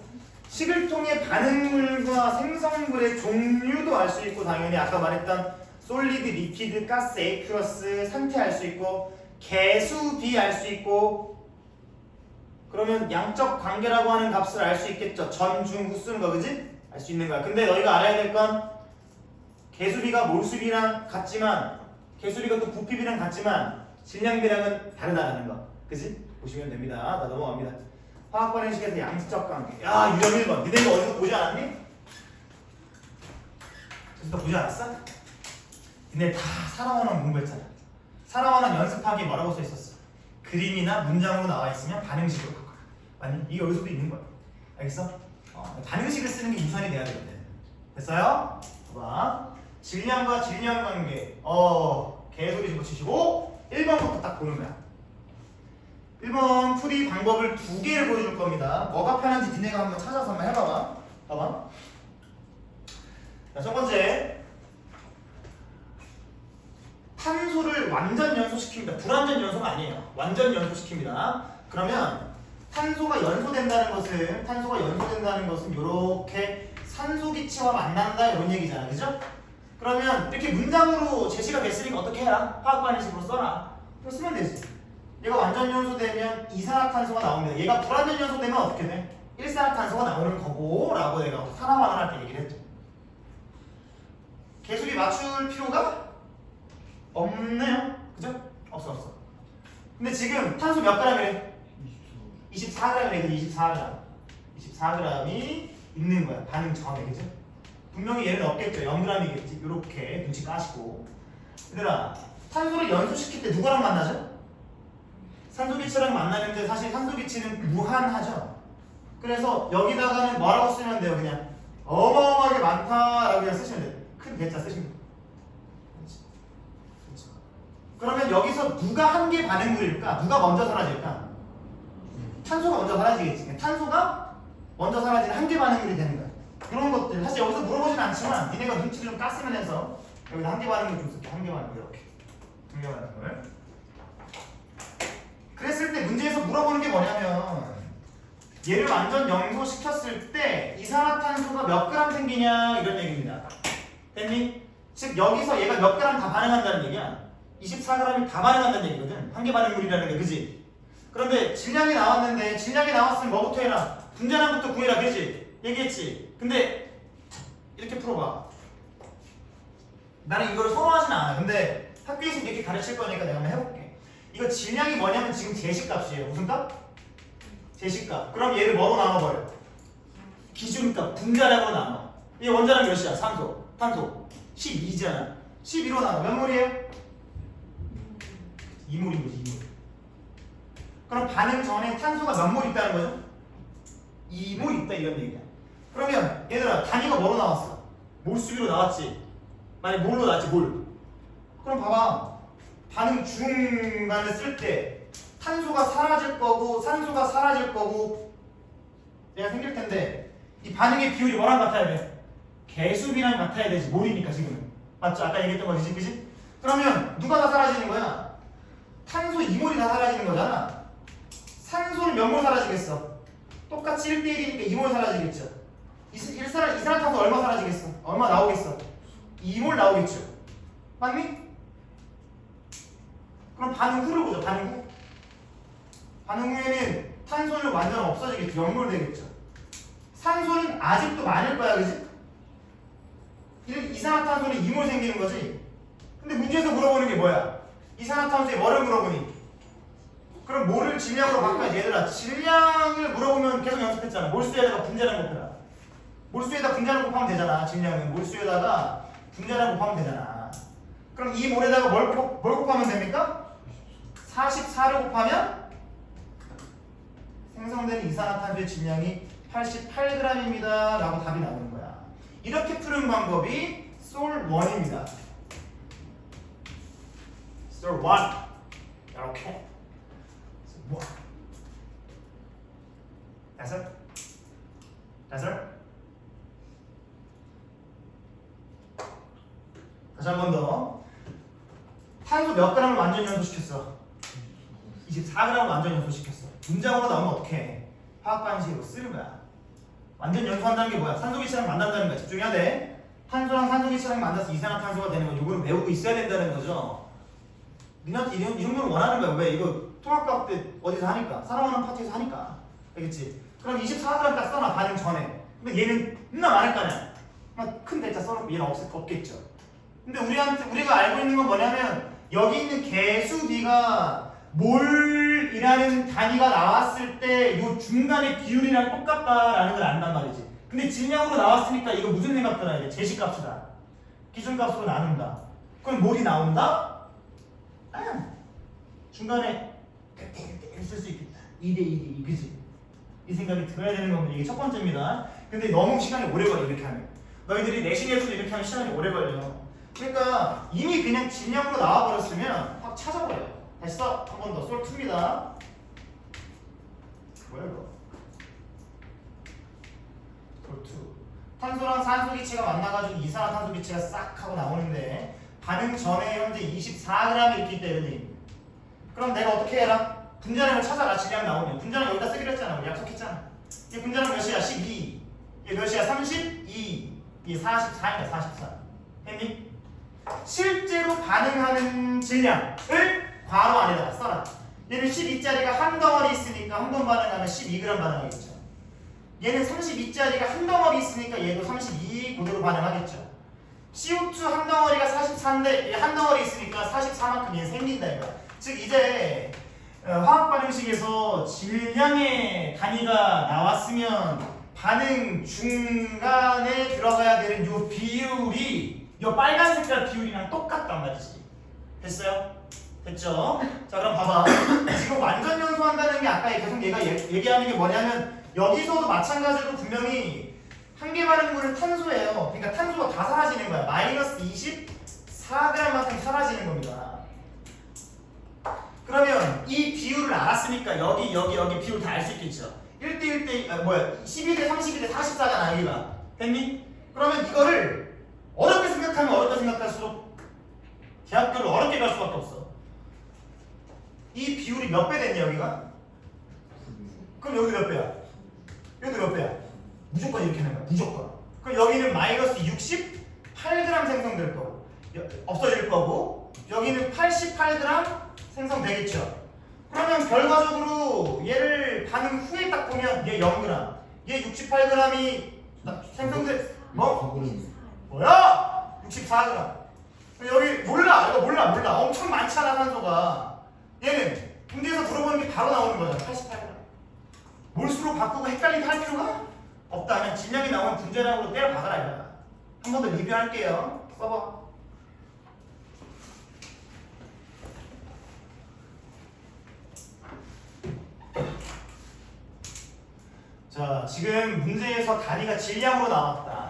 식을 통해 반응물과 생성물의 종류도 알 수 있고, 당연히 아까 말했던 솔리드, 리퀴드, 가스, 에이큐어스 상태 알 수 있고, 개수, 비 알 수 있고, 그러면 양적 관계라고 하는 값을 알 수 있겠죠. 전, 중, 후 쓰는 거, 그지? 알 수 있는 거야. 근데 너희가 알아야 될 건 개수비가 몰수비랑 같지만, 개수비가 또 부피비랑 같지만 질량비랑은 다르다는 거, 그지? 보시면 됩니다. 나 넘어갑니다. 화학 반응식에서 양적 관계. 야, 유형 1번. 니네 이거 어디서 보지 않았니? 어디서 보지 않았어? 니네 다 사랑원원 공부했잖아. 사랑원원 연습하기 뭐라고 써 있었어? 그림이나 문장으로 나와 있으면 반응식으로 바꿔. 아니, 이게 여기서도 있는 거야. 알겠어? 반응식을 쓰는 게 우선이 돼야 되거든. 됐어요? 봐봐. 질량과 질량 관계. 개소리 집어치시고 1번부터 딱 보는 거야. 1번 풀이 방법을 두 개를 보여줄 겁니다. 뭐가 편한지 니네가 한번 찾아서 한번 해봐봐. 봐봐. 자, 첫 번째. 탄소를 완전 연소시킵니다. 불완전 연소가 아니에요. 완전 연소시킵니다. 그러면 탄소가 연소된다는 것은 이렇게 산소 기체와 만난다 이런 얘기잖아, 그죠? 그러면 이렇게 문장으로 제시가 됐으니까 어떻게 해라? 화학 반응식으로 써라. 그럼 쓰면 되지. 얘가 완전 연소되면 이산화탄소가 나옵니다. 얘가 불완전 연소되면 어떻게 돼? 일산화탄소가 나오는 거고 라고 내가 산화환을 할 때 얘기를 했죠. 개수비 맞출 필요가 없네요. 그죠? 없어. 근데 지금 탄소 몇 g이래? 24g이래. 24g이 있는 거야. 반응 전에, 그죠? 분명히 얘는 없겠죠. 0g이겠지. 이렇게 눈치 까시고. 얘들아, 탄소를 연소시킬 때 누구랑 만나죠? 산소기체랑 만나는데 사실 산소기체는 무한하죠. 그래서 여기다가는 뭐라고 쓰면 돼요? 그냥 어마어마하게 많다라고 그냥 쓰시면 돼요. 큰 대자 쓰시면 돼요. 그렇죠. 그러면 여기서 누가 한 개 반응물일까? 누가 먼저 사라질까? 탄소가 먼저 사라지겠지. 탄소가 먼저 사라지는 한 개 반응물이 되는 거야. 이런 것들 사실 여기서 물어보진 않지만 니네가 눈치를 좀 깠으면 해서 여기다 한 개 반응물 좀 쓸게. 한 개 반응물 이렇게 한 개 반응물. 그랬을 때 문제에서 물어보는 게 뭐냐면 얘를 완전 연소시켰을 때 이산화탄소가 몇 그램 생기냐 이런 얘기입니다. 됐니? 즉 여기서 얘가 몇 그램 다 반응한다는 얘기야. 24g이 다 반응한다는 얘기거든. 한 개 반응물이라는 게, 그지? 그런데 질량이 나왔는데 질량이 나왔으면 뭐부터 해라? 분자량부터 구해라, 그지? 얘기했지? 근데 이렇게 풀어봐. 나는 이걸 선호하진 않아. 근데 학교에서 이렇게 가르칠 거니까 내가 한번 해볼게. 이거 질량이 뭐냐면 지금 제시값이에요. 무슨 값? 제시값. 그럼 얘를 뭐로 나눠버려? 기준값, 분자량으로 나눠. 얘 원자량 몇이야? 산소, 탄소 12잖아. 12로 나눠. 몇 몰이에요? 2몰인 거지, 2몰. 그럼 반응 전에 탄소가 몇 몰 있다는 거죠? 2몰 있다 이런 얘기야. 그러면 얘들아, 단위가 뭐로 나왔어? 몰수비로 나왔지. 만약 몰로 나왔지, 몰. 그럼 봐봐. 반응 중간을 쓸 때 탄소가 사라질 거고 산소가 사라질 거고 얘가 생길 텐데 이 반응의 비율이 뭐랑 같아야 돼? 개수비랑 같아야 되지. 몰이니까 지금은. 맞죠? 아까 얘기했던 거지, 그지? 그러면 누가 다 사라지는 거야? 탄소 2몰이 다 사라지는 거잖아. 산소는 몇 몰 사라지겠어? 똑같이 1대1이니까 2몰 사라지겠죠. 이산화탄소 얼마 사라지겠어? 얼마 나오겠어? 2몰 나오겠죠. 맞니? 그럼 반응 후를 보자. 반응 후. 반응 후에는 탄소는 완전 없어지겠죠. 연몰되겠죠. 산소는 아직도 많을 거야, 그지? 이산화탄소는 이몰 생기는 거지. 근데 문제에서 물어보는 게 뭐야? 이산화탄소에 뭐를 물어보니? 그럼 뭐를 질량으로 바꿔야지. 얘들아, 질량을 물어보면 계속 연습했잖아. 몰수에다가 분자량 곱해라. 몰수에다 분자량 곱하면 되잖아. 질량은 몰수에다가 분자량 곱하면 되잖아. 그럼 이 몰에다가 뭘 곱하면 됩니까? 44를 곱하면 생성되는 이산화탄소의 질량이 88g입니다 라고 답이 나오는 거야. 이렇게 푸는 방법이 솔1입니다. 솔1 이렇게 됐어? 됐어? 다시 한 번 더. 탄소 몇 g을 완전 연소시켰어? 24g을 완전 연소시켰어. 문장으로 나오면 어떡해? 화학 방식으로 쓰는 거야. 완전 연소한다는 게 뭐야? 산소기체랑 만난다는 거야. 집중해야 돼. 탄소랑 산소기체랑 만나서 이산화탄소가 되는 거 요거는 외우고 있어야 된다는 거죠. 니한테 이 정도는 원하는 거야. 왜? 이거 통합과학 때 어디서 하니까. 살아가는 파트에서 하니까. 알겠지? 그럼 24g 딱 써놔. 반응 전에. 근데 얘는 겁나 많을 거 아니야. 큰 대자 써놓고 얘는 없겠죠. 근데 우리가 알고 있는 건 뭐냐면 여기 있는 개수 B가 몰이라는 단위가 나왔을 때 이 중간의 비율이랑 똑같다라는 걸 안단 말이지. 근데 질량으로 나왔으니까 이거 무슨 생각 들어야 돼? 제시값이다. 기준값으로 나눈다. 그럼 몰이 나온다? 중간에 쓸 수 있겠다. 2대2, 그지? 이 생각이 들어야 되는 겁니다. 이게 첫 번째입니다. 근데 너무 시간이 오래 걸려 이렇게 하면. 너희들이 내신에서도 이렇게 하면 시간이 오래 걸려. 그러니까 이미 그냥 질량으로 나와버렸으면 확 찾아버려요. 다시 써. 한 번 더. 솔2입니다. 뭐야 이거? 솔2. 탄소랑 산소 기체가 만나가지고 이산화탄소 기체가 싹 하고 나오는데 반응 전에 현재 24g 이렇게 있다 이러니. 그럼 내가 어떻게 해라? 분자량을 찾아라. 질량 나오면. 분자량 여기다 쓰기로 했잖아. 우리 약속했잖아. 이 분자량 몇이야? 12. 얘 몇이야? 32. 얘 44이야. 44. 했니? 실제로 반응하는 질량을 괄호 안에다가 써라. 얘는 12짜리가 한 덩어리 있으니까 한 번 반응하면 12g 반응하겠죠. 얘는 32짜리가 한 덩어리 있으니까 얘도 32 그대로 반응하겠죠. CO2 한 덩어리가 44인데 얘 한 덩어리 있으니까 44만큼 얘는 생긴다 이거야. 즉 이제 화학 반응식에서 질량의 단위가 나왔으면 반응 중간에 들어가야 되는 요 비율이 요 빨간 색깔 비율이랑 똑같단 말이지. 됐어요? 됐죠? 자 그럼 봐봐. 지금 완전 연소한다는 게 아까 계속 얘가 얘기하는 게 뭐냐면 여기서도 마찬가지로 분명히 한 개 반응물은 탄소예요. 그러니까 탄소가 다 사라지는 거야. 마이너스 24g만큼 사라지는 겁니다. 그러면 이 비율을 알았으니까 여기 비율 다 알 수 있겠죠. 1대1대 12대 32대 44잖아 여기가. 됐니? 그러면 이거를 어렵게 생각하면 어렵게 생각할수록 대학교를 어렵게 갈 수밖에 없어. 이 비율이 몇 배 됐냐 여기가? 그럼 여기 몇 배야? 여기도 몇 배야? 무조건 이렇게 하는 거야. 무조건. 그럼 여기는 마이너스 68g 생성될 거고 없어질 거고 여기는 88g 생성되겠죠. 그러면 결과적으로 얘를 반응 후에 딱 보면 얘 0g 얘 68g이 생성될 뭐야? 64g. 여기 몰라. 이거 몰라. 엄청 많잖아 산소가. 얘는 문제에서 물어보는 게 바로 나오는 거잖아. 88g. 몰수로 바꾸고 헷갈리게 할 필요가 없다. 그냥 질량이 나오면 분자량으로 때려 박아라 이거야. 한 번 더 리뷰할게요. 써봐. 자, 지금 문제에서 단위가 질량으로 나왔다.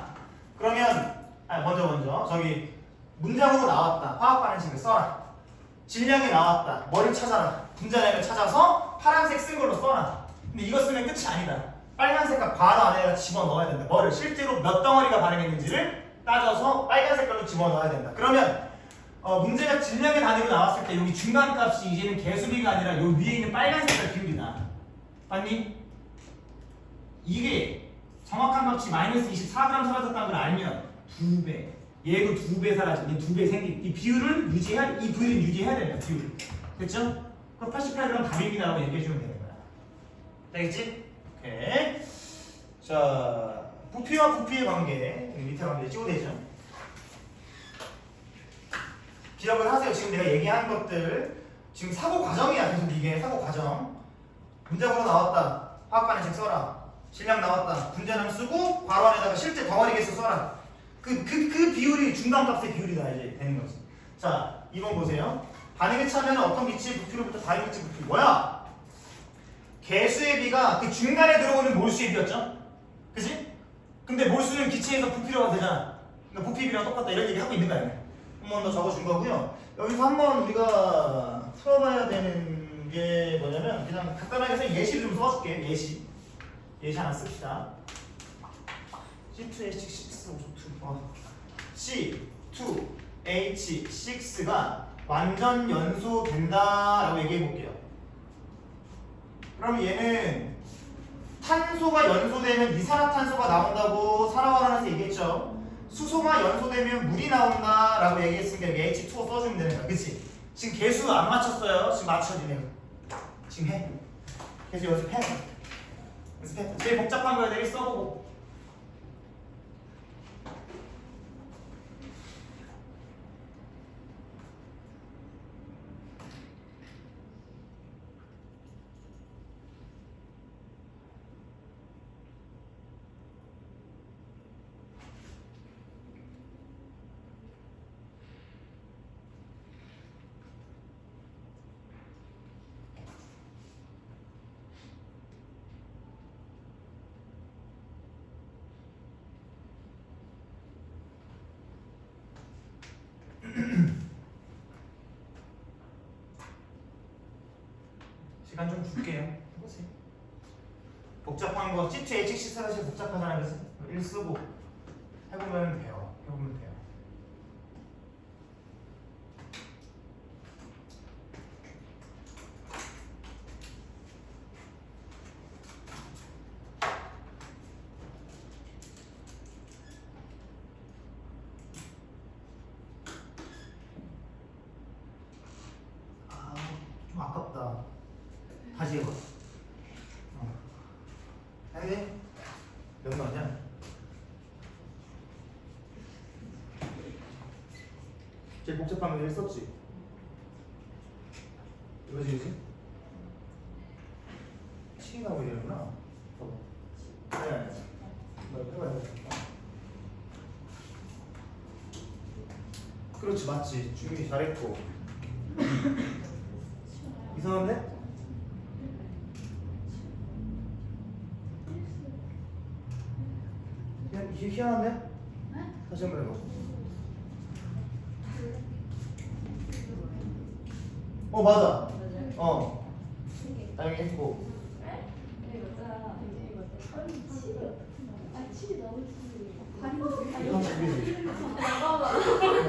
그러면 먼저 저기 문장으로 나왔다. 화학 반응식을 써라. 질량이 나왔다. 뭐를 찾아라. 분자량을 찾아서 파란색 쓴 걸로 써라. 근데 이거 쓰면 끝이 아니다. 빨간색과 괄호 안에다 집어넣어야 된다. 뭐를 실제로 몇 덩어리가 반응했는지를 따져서 빨간 색깔로 집어넣어야 된다. 그러면 문제가 질량의 단위로 나왔을 때 여기 중간값이 이제는 개수비가 아니라 요 위에 있는 빨간 색깔 비율이다. 맞니? 이게 정확한 값이 마이너스 24g 사라졌다는 걸 알면 2배, 얘도 2배 사라지고 2배 생긴 이 비율을 이 비율을 유지해야 된다. 비율. 됐죠? 그럼 88g 답입니다라고 얘기해주면 되는 거야. 되겠지? 오케이. 자, 부피와 부피의 관계 밑에 관계 찍어대죠. 기억을 하세요. 지금 내가 얘기한 것들 지금 사고 과정이야. 계속 이게 사고 과정. 문제번호 나왔다. 화학 반응식 써라. 질량 나왔다. 분자량 쓰고 괄호 안에다가 실제 덩어리 개수 써라. 그 비율이 중간값의 비율이다 이제 되는 거지. 자, 2번 보세요. 반응에 차면 어떤 기체의 부피로부터 다른 기체의 부피 뭐야? 개수의 비가 그 중간에 들어오는 몰수의 비였죠? 그지? 근데 몰수는 기체에서 부피로가 되잖아. 그러니까 부피 비랑 똑같다 이런 얘기 하고 있는 거야. 한 번 더 적어준 거고요. 여기서 한번 우리가 풀어봐야 되는 게 뭐냐면 그냥 간단하게 해서 예시를 좀 써줄게. 예시 하나 씁시다. C2H6가 완전 연소된다라고 얘기해 볼게요. 그럼 얘는 탄소가 연소되면 이산화탄소가 나온다고 산화활환에서 얘기했죠. 수소가 연소되면 물이 나온다라고 얘기했으니까 여기 H2 써주면 되는 거야. 그치? 지금 개수 안 맞췄어요. 지금 맞춰지네요. 지금 해. 계속 연습해. 연습해. 제일 복잡한 거 내일 써보고. 시간 좀 줄게요. 해보세요. 복잡한 거 C2H6 사실 복잡하잖아요. 그래서 1 쓰고 해보면 돼요. 해보면 돼요. 좀 아깝다. 다시 해봐. 아니, 몇 나왔냐? 제일 복잡한 거 했었지? 이거지, 이거지? 치기 나오게 되는구나. 네. 해봐요. 그렇지, 맞지. 준비 잘했고. 이상한데? 희한한데? 다시 한번 해봐. 맞아. 다행히 했고.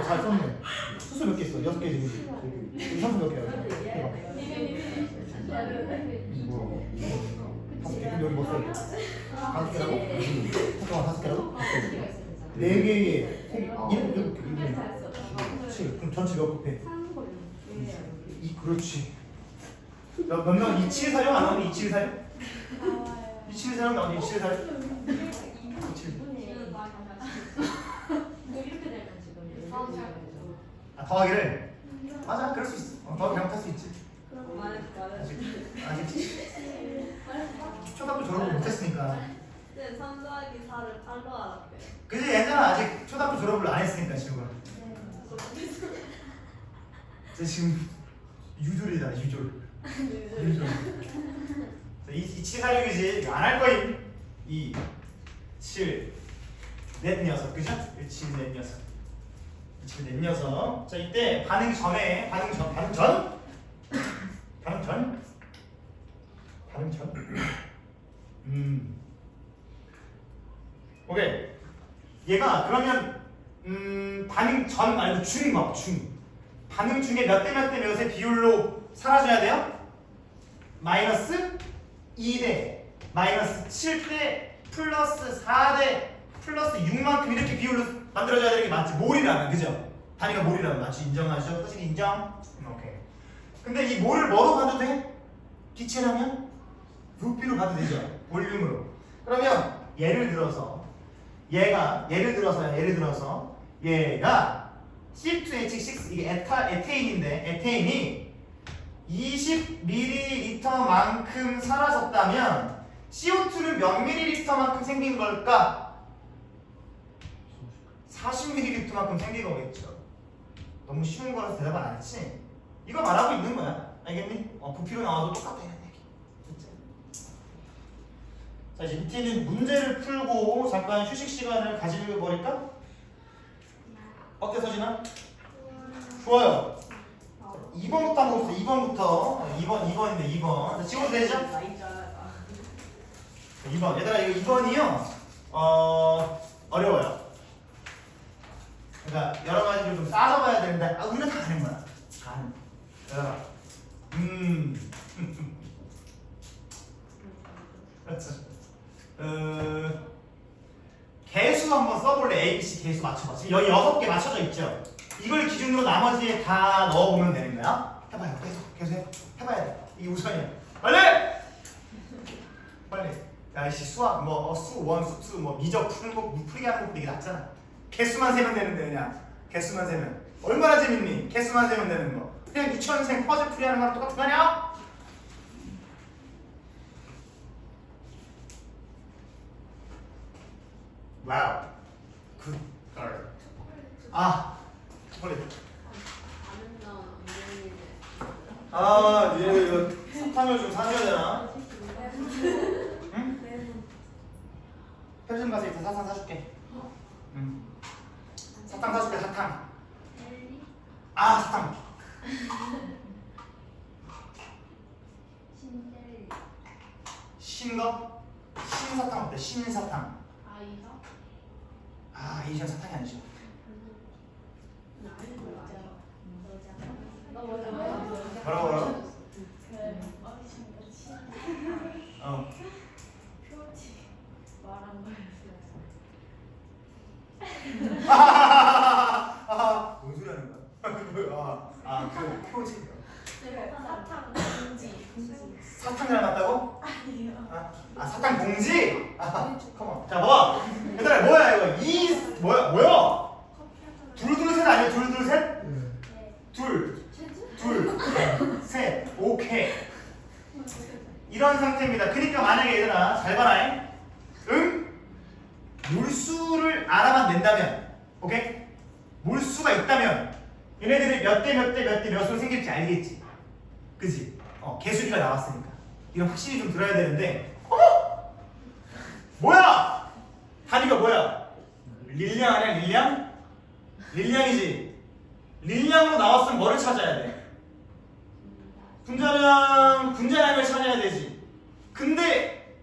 잘 썼네. 수수 몇 개 있어? 6개 지금. 산수 몇 개야? 해봐. 5개. 근데 여기 뭐 써? 5개라고? 잠깐만, 5개라고? 4개에 7. 그럼 전체 몇 곱해? 그렇지. 몇 명? 27 사령 안 나오니? 27 사령? 27 사령 나오니? 27 사령? 27. 더하기를? 맞아, 그럴 수 있어. 더하기 잘못할 수 있지. 아직 초등학교 졸업을 못했으니까. 네, 3 더하기 4를 8로 알았대요. 그지? 얘들은 아직 초등학교 졸업을 안 했으니까 지금. 저 지금 유졸이다, 유졸. 이 746이지. 안 할 거임. 2, 7, 넷 녀석, 그죠? 1, 7, 넷 녀석. 7, 넷 녀석. 자, 이때 반응 전에 반응 전. 오케이. 얘가 그러면 반응 전 말고 중 막 중. 반응 중에 몇 대 몇의 비율로 사라져야 돼요? 마이너스 2대, 마이너스 7대, 플러스 4대, 플러스 6만큼 이렇게 비율로 만들어져야 되는 게 맞지? 몰이라면, 그죠? 단위가 몰이라면 맞지? 인정하시죠? 사실 인정? 오케이. 근데 이 몰을 뭐로 봐도 돼? 기체라면? 부피로 봐도 되죠? 볼륨으로. 그러면 예를 들어서 얘가 C2H6 이게 에테인인데 에테인이 20ml만큼 사라졌다면 CO2는 몇 ml만큼 생긴 걸까? 40ml만큼 생긴 거겠죠. 너무 쉬운 거라서 대답을 안 했지? 이거 말하고 있는 거야. 알겠니? 부피로 나와도 똑같아 이런 얘기. 진짜. 자 이제 밑에 있는 문제를 풀고 잠깐 휴식 시간을 가져버릴까? 어때 서진아? 좋아요. 2번부터 한번 봅시다. 2번인데 2번. 자, 찍어도 되죠? 2번. 얘들아 이거 2번이요. 어려워요. 그러니까 여러 가지를 좀 따져봐야 되는데 우리가 다 아는 거야. 다 아는 거야. 그렇죠. 개수 한번 써볼래? A, B, C 개수 맞춰봐. 지금 여기 6개 맞춰져 있죠? 이걸 기준으로 나머지에 다 넣어보면 되는 거야. 해봐요. 계속 해봐야 돼. 이게 우선이야. 빨리! 야이씨 수학 수1, 수2 미적 푸는 거 풀게 하는 것보다 이게 낫잖아. 개수만 세면 되는데 그냥 개수만 세면 얼마나 재밌니? 개수만 세면 되는 거. 그냥 유치원생 퍼즐 풀이 하는 거랑 똑같은 거 아니야? 와우. 굿 걸. 초콜릿. 얘 이거 사탕을 좀 사줘야 되나? 응? 편의점 가서 이따 사탕 사줄게. 응. 사탕 사줄게. 사탕. 사탕. 신거? 신사탕 어때? 신사탕. 이전 사탕이 아니죠. 뭐라고? 뭔 소리 하는 거야? 그 표지. 사탕 닮았다고? 사탕 봉지? 컴온. 자, 봐봐. 얘들아, 뭐야 이거? 뭐야? 둘둘셋 아니야? 둘둘셋? 둘, 셋, 오케이. 이런 상태입니다. 그러니까 만약에 얘들아, 잘 봐라. 몰수를 알아만 낸다면, 오케이? 몰수가 있다면 얘네들이 몇 대 몇 수로 생길지 알겠지? 그지? 개수비가 나왔으니까. 이건 확실히 좀 들어야 되는데, 뭐야? 단위가 뭐야? 릴량 아니야? 릴량? 릴량이지. 릴량으로 나왔으면 뭐를 찾아야 돼? 분자량을 찾아야 되지. 근데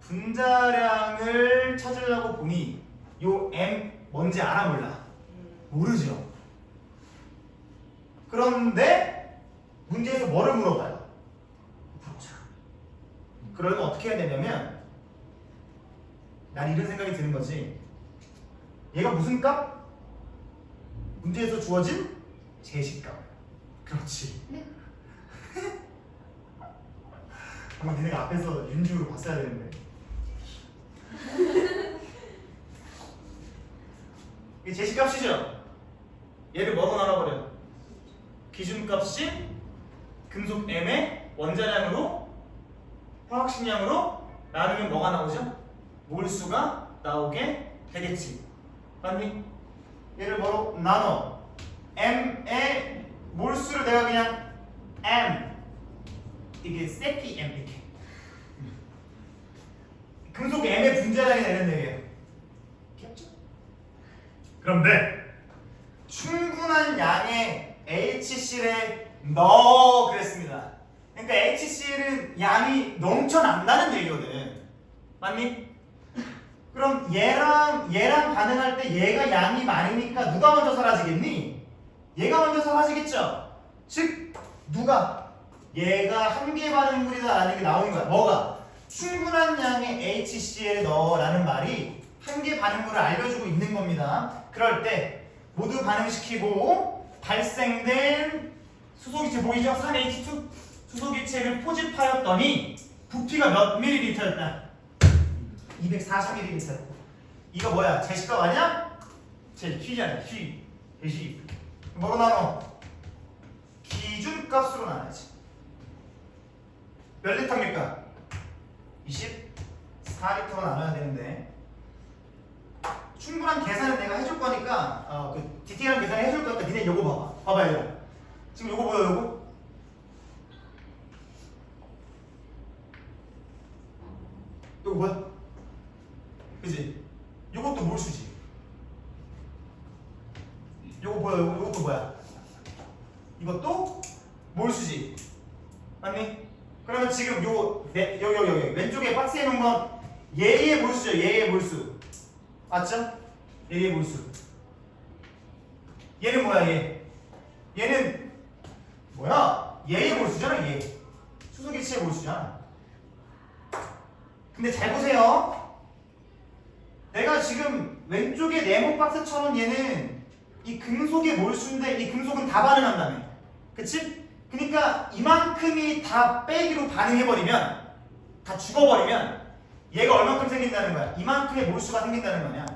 분자량을 찾으려고 보니 요 M 뭔지 알아 몰라? 모르죠. 그런데 문제에서 뭐를 물어봐요? 부자. 그러면 어떻게 해야 되냐면 난 이런 생각이 드는 거지. 얘가 무슨 값? 문제에서 주어진 제시값. 그렇지. 니네가 앞에서 윤중으로 봤어야 되는데. 이게 제시값이죠? 얘를 뭐로 나눠버려? 기준값이 금속 M의 원자량으로 화학식량으로 나누면 뭐가 나오죠? 몰수가 나오게 되겠지. 맞니? 얘를 뭐로 나눠? M의 몰수를 내가 그냥 M 이게 세키 M 이렇게 금속 M의 분자량이 되는 얘기예요. 귀엽죠? 그런데 충분한 양의 HCl에 넣어 그랬습니다. 그러니까 HCl은 양이 넘쳐난다는 얘기거든. 맞니? 그럼 얘랑 반응할 때 얘가 양이 많으니까 누가 먼저 사라지겠니? 얘가 먼저 사라지겠죠? 즉 누가? 얘가 한계 반응물이다라는 게 나오는 거야. 뭐가? 충분한 양의 HCl에 넣어라는 말이 한계 반응물을 알려주고 있는 겁니다. 그럴 때 모두 반응시키고 발생된 수소기체 보이죠? 3H2 수소기체를 포집하였더니 부피가 몇 ml였다? 240ml. 이거 뭐야? 제시값 아니야? 제 G잖아. G. G. 뭐로 나눠? 기준값으로 나눠야지. 몇 리터입니까? 24리터로 나눠야 되는데 충분한 계산은 내가 해줄 거니까 그 디테일한 계산을 해줄 거니까 니네 요거 봐봐. 봐봐 얘들아. 지금 요거 보여 요거? 요거 뭐야? 그지? 요것도 몰수지. 요거 뭐야? 요것도 뭐야? 이것도 몰수지. 맞니? 그러면 지금 여기 왼쪽에 박스에 놓은 건 얘의 몰수죠. 얘의 몰수. 맞죠? 얘의 몰수. 얘는 뭐야 얘? 얘는 뭐야? 얘의 몰수잖아 얘. 수소기체의 몰수잖아. 근데 잘 보세요. 내가 지금 왼쪽에 네모 박스 쳐놓은 얘는 이 금속의 몰수인데 이 금속은 다 반응한다며. 그치? 그러니까 이만큼이 다 빼기로 반응해버리면 다 죽어버리면 얘가 얼만큼 생긴다는 거야? 이만큼의 몰수가 생긴다는 거냐?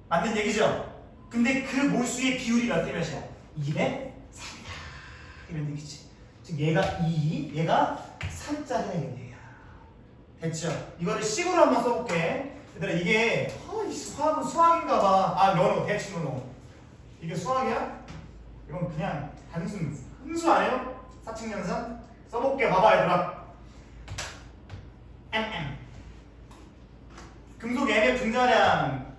맞는 얘기죠? 근데 그 몰수의 비율이 몇 대 몇이야? 2대 3이다 이런 얘기지. 즉 얘가 2, 얘가 3짜리는 얘야. 됐죠? 이거를 식으로 한번 써볼게. 얘들아 이게 수학은 수학인가봐. 아 너는 대충 너 이게 수학이야? 이건 그냥 단순 흔수 아니에요? 사칙연산? 써볼게. 봐봐 얘들아. MM 금속 M의 분자량으로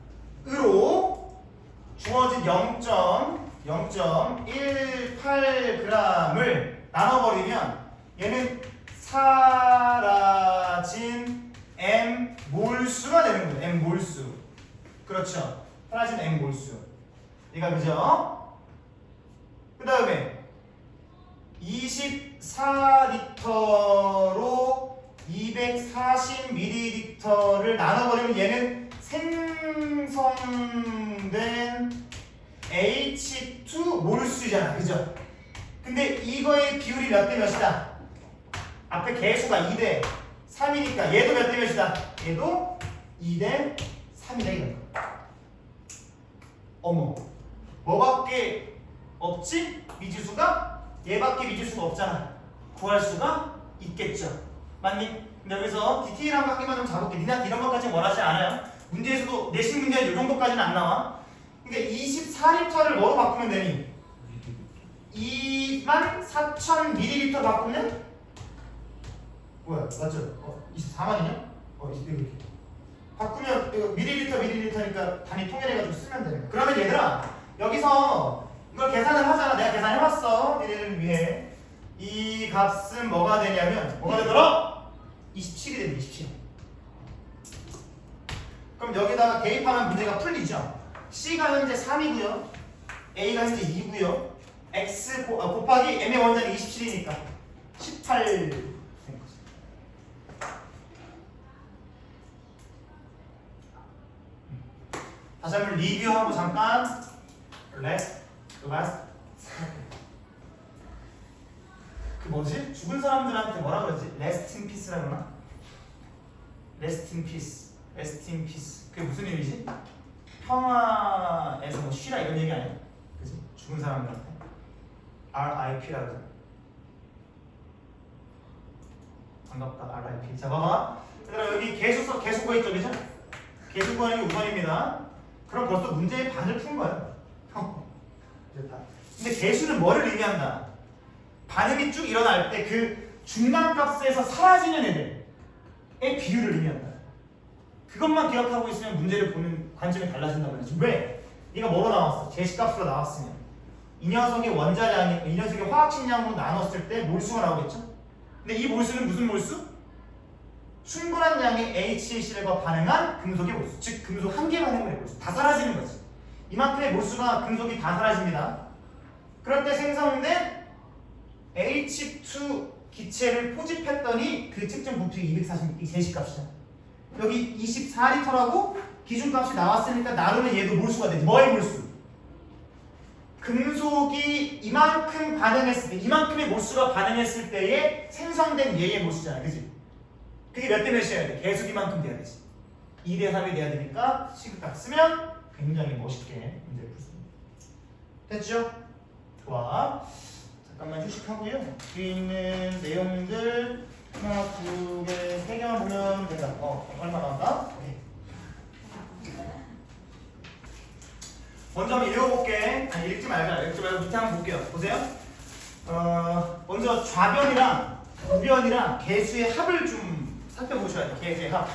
주어진 0.18g을 나눠버리면 얘는 사라진 M 몰수가 되는 거예요. M 몰수. 그렇죠. 사라진 M 몰수. 얘가 그죠? 그 다음에 24리터로 240ml를 나눠버리면 얘는 생성된 H2 몰수잖아. 그죠? 근데 이거의 비율이 몇 대 몇이다? 앞에 개수가 2대 3이니까 얘도 몇 대 몇이다? 얘도 2대 3이다 이거. 어머 뭐밖에 없지? 미지수가? 얘밖에 미지수가 없잖아. 구할 수가 있겠죠. 맞니? 근데 여기서 디테일한 거 하기만 좀 잡을게. 니네한테 이런 것까지는 원하지 않아요. 문제에서도 내신 문제는 이 정도까지는 안 나와. 그러니까 24리터를 뭐로 바꾸면 되니? 24,000ml 바꾸면? 뭐야 맞죠? 24만이냐? 이렇게 바꾸면 이거 밀리리터니까 단위 통일해가지고 쓰면 되는 거야. 그러면 얘들아 여기서 이걸 계산을 하잖아. 내가 계산해봤어. 얘네를 위해 이 값은 뭐가 되냐면 뭐가 되더라? 27이 되는 27. 그럼 여기다가 대입하면 문제가 풀리죠. C가 현재 3이고요. A가 현재 2고요. X 곱하기 M의 원자는 27이니까 18 된 거죠. 다시 한번 리뷰하고 잠깐 last 그 뭐지? 죽은 사람들한테 뭐라 그러지? rest in peace라 그러나? rest in peace 그게 무슨 의미지? 평화에서 뭐 쉬라 이런 얘기 아니야? 그치? 죽은 사람들한테 RIP라 그러죠. 반갑다 RIP. 자 봐봐 얘들아 여기 개수거 있죠 그죠? 개수거는 우선입니다. 그럼 벌써 문제의 반을 푼 거야. 근데 개수는 뭐를 의미한다? 반응이 쭉 일어날 때 그 중간값에서 사라지는 애들의 비율을 의미한다. 그것만 기억하고 있으면 문제를 보는 관점이 달라진단 말이지. 왜? 네가 뭐로 나왔어? 제시값으로 나왔으면 이 녀석의 원자량이 이 녀석의 화학식량으로 나눴을 때 몰수가 나오겠죠? 근데 이 몰수는 무슨 몰수? 충분한 양의 HCl과 반응한 금속의 몰수. 즉 금속 한 개만 해물의 몰수. 다 사라지는 거지. 이만큼의 몰수가 금속이 다 사라집니다. 그럴 때 생성된 H2 기체를 포집했더니 그 측정 부피가 240 제시값이잖아. 여기 24리터라고 기준값이 나왔으니까 나누면 얘도 몰수가 되지. 뭐의 몰수? 금속이 이만큼 반응했을 때, 이만큼의 몰수가 반응했을 때에 생성된 얘의 몰수잖아. 그지? 그게 몇 대 몇이어야 돼? 개수기만큼 돼야 되지. 2대 3이 돼야 되니까 시그값 쓰면 굉장히 멋있게 문제를 풀습니다. 됐죠? 좋아. 잠깐만 휴식하고요. 뒤에 있는 내용들 하나, 두 개, 세 개만 보면 된다. 얼마 나온다? 오케이. 먼저 한번 읽어볼게. 아니, 읽지 말고 밑에 한번 볼게요. 보세요. 먼저 좌변이랑 우변이랑 개수의 합을 좀 살펴보셔야 돼요. 개수의 합.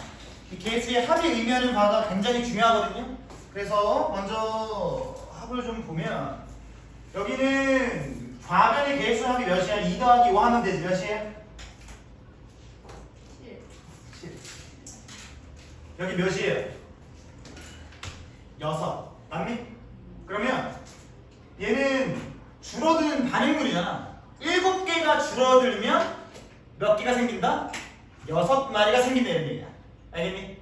이 개수의 합이 의미하는 바가 굉장히 중요하거든요. 그래서 먼저 합을 좀 보면 여기는 좌변의 개수 합이 몇이야? 2 더하기 5 하면 되지. 몇이에요? 7. 여기 몇이에요? 6. 맞니? 그러면 얘는 줄어드는 반응물이잖아. 7개가 줄어들면 몇 개가 생긴다? 6마리가 생긴다 이런 얘기야. 알겠니?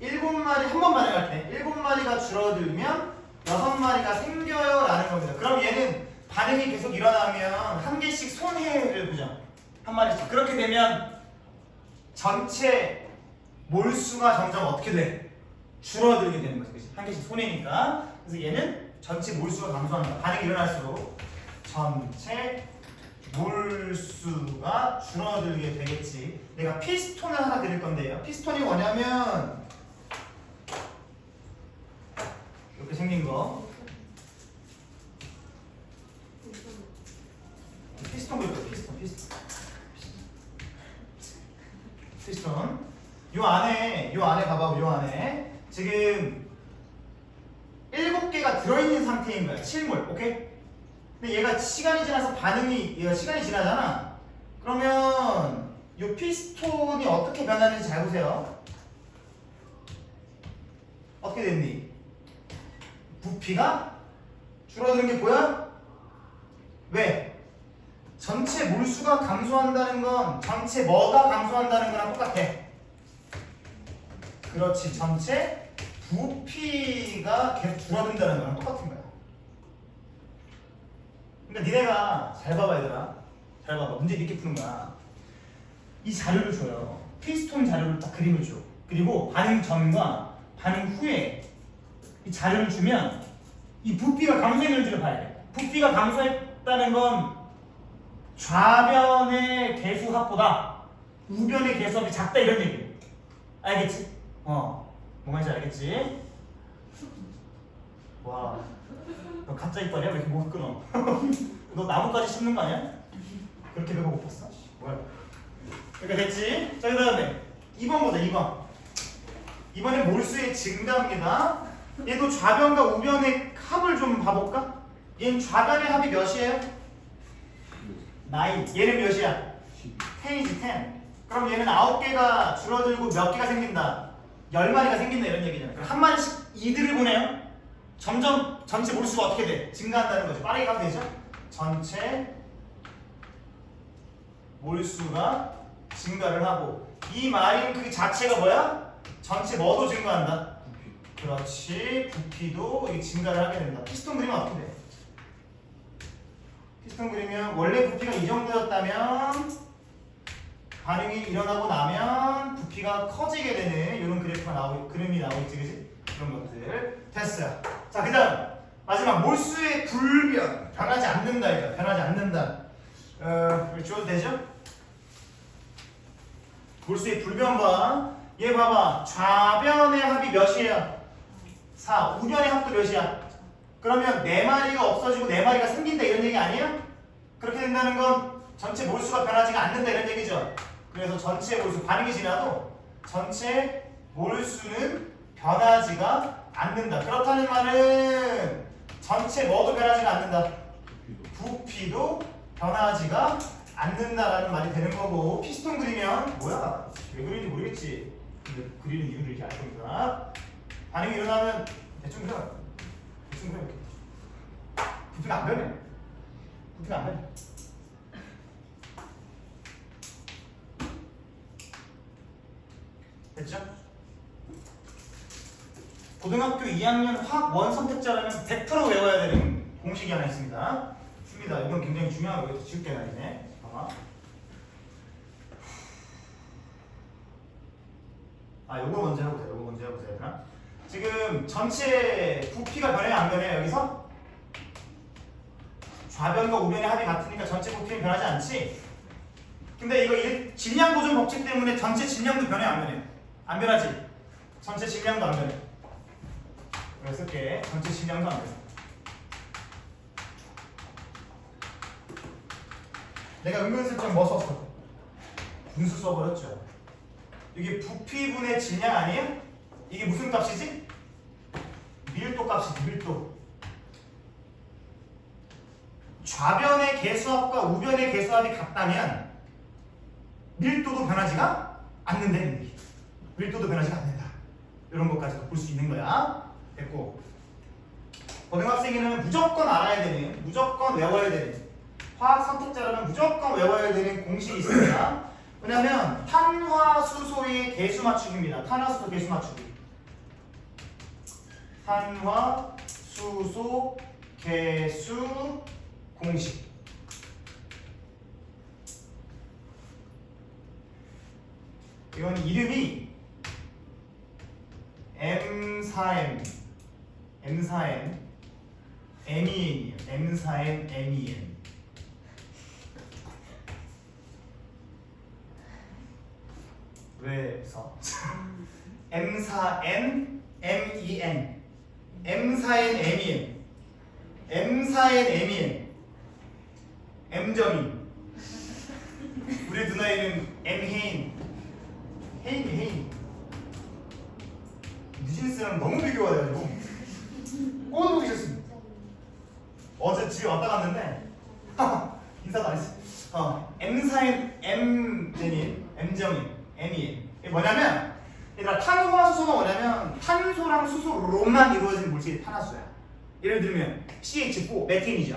7마리 한 번 반응할 때 7마리가 줄어들면 6마리가 생겨요 라는 겁니다. 그럼 얘는 반응이 계속 일어나면 한 개씩 손해를 보죠. 한 마리씩. 그렇게 되면 전체 몰수가 점점 어떻게 돼? 줄어들게 되는 거지. 그치? 한 개씩 손해니까. 그래서 얘는 전체 몰수가 감소한다. 반응이 일어날수록 전체 몰수가 줄어들게 되겠지. 내가 피스톤을 하나 그릴 건데요. 피스톤이 뭐냐면 이렇게 생긴 거. 피스톤 그릴 거예요. 피스톤. 요 안에 봐봐. 요 안에 지금 7개가 들어있는 상태인 거야. 실물. 오케이? 근데 얘가 시간이 지나서 얘가 시간이 지나잖아. 그러면 이 피스톤이 어떻게 변하는지 잘 보세요. 어떻게 됐니? 부피가 줄어드는 게 보여? 왜? 전체 몰수가 감소한다는 건 전체 뭐가 감소한다는 거랑 똑같아. 그렇지. 전체 부피가 계속 줄어든다는 거랑 똑같은 거야. 그러니까 니네가 잘 봐봐 얘들아. 잘 봐봐. 문제 이렇게 푸는 거야. 이 자료를 줘요. 피스톤 자료를 딱 그림을 줘. 그리고 반응 전과 반응 후에 이 자료를 주면 이 부피가 감소했는지를 봐야 돼. 부피가 감소했다는 건 좌변의 개수합보다 우변의 개수합이 작다 이런 얘기예요. 알겠지? 뭔 말인지 알겠지? 와, 너 가짜 이빨이야? 왜 이렇게 못 끊어? 너 나뭇가지 씹는 거 아니야? 그렇게 배가 고팠어? 뭐야? 그러니까 됐지? 자, 그 다음에 2번 보자. 2번. 이번에 몰수의 증가입니다. 얘도 좌변과 우변의 합을 좀 봐볼까? 얘는 좌변의 합이 몇이에요? 9. 얘는 몇이야? 10이지. 10. 그럼 얘는 9개가 줄어들고 몇 개가 생긴다? 10마리가 생긴다 이런 얘기잖아. 그럼 한 마리씩 이들을 보내요. 점점 전체 몰수가 어떻게 돼? 증가한다는 거죠. 빠르게 가면 되죠? 전체 몰수가 증가를 하고 이 말인 그 자체가 뭐야? 전체 뭐도 증가한다? 그렇지. 부피도 이게 증가를 하게 된다. 피스톤 그리면 어떻게 돼? 피스톤 그리면 원래 부피가 이 정도였다면 반응이 일어나고 나면 부피가 커지게 되는 이런 그래프가 그림이 나오겠지, 그지? 그런 것들 됐어요. 자, 그 다음 마지막 몰수의 불변. 변하지 않는다 이거. 변하지 않는다. 이거 줘도 되죠? 몰수의 불변 봐. 얘 봐봐. 좌변의 합이 몇이에요? 4. 우변의 합도 몇이야? 그러면 4마리가 없어지고 4마리가 생긴다 이런 얘기 아니에요? 그렇게 된다는 건 전체 몰수가 변하지가 않는다 이런 얘기죠. 그래서 전체 몰수, 반응이 지나도 전체 몰수는 변하지가 않는다. 그렇다는 말은 전체 뭐도 변하지가 않는다. 부피도 변하지가 않는다라는 말이 되는 거고, 피스톤 그리면 뭐야? 왜 그리는지 모르겠지. 근데 그리는 이유를 이렇게 알 겁니다. 반응이 일어나면 대충 그려. 대충 그려. 부피가 안 변해. 부피가 안 변해. 됐죠? 고등학교 2학년 화학 원 선택자라면 100% 외워야 되는 공식이 하나 있습니다. 이건 굉장히 중요한 거예요. 지울게 나이네. 요거 먼저 해보세요. 지금 전체 부피가 변해요 안 변해요 여기서? 좌변과 우변의 합이 같으니까 전체 부피는 변하지 않지? 근데 이거 질량 보존 법칙 때문에 전체 질량도 변해 안 변해? 안 변하지? 전체 질량도 안 변해. 그래서 쓸게. 전체 질량도 안 변해. 내가 은근슬쩍 뭐 썼어? 분수 써버렸죠. 이게 부피분의 질량 아니에요? 이게 무슨 값이지? 밀도 값이지 밀도. 좌변의 개수합과 우변의 개수합이 같다면 밀도도 변하지가 않는데 밀도도 변하지가 않는다. 이런 것까지도 볼 수 있는 거야. 됐고 고등학생에는 무조건 알아야 되는 무조건 외워야 되는 화학 선택자라면 무조건 외워야 되는 공식이 있습니다. 왜냐하면 탄화수소의 개수 맞추기입니다. 탄화수소 개수 맞추기. 탄화수소 개수 공식. 이건 이름이 M4M, M4M, MEN이에요. M4M, MEN. 왜서? M4N, MEN, M4N, MEN, M4N, MEN, M점인. 우리 누나 이름 M혜인. 혜인이. 뉴진스랑 너무 비교가 돼가지고 꼬는 거 있었습니다. 어제 집에 왔다 갔는데 인사도 안 했어. M사인 M제인, M정인, M인. 이게 뭐냐면 얘들아 탄화수소가 뭐냐면 탄소랑 수소로만 이루어진 물질이 탄화수야. 예를 들면 CH4 메탄이죠.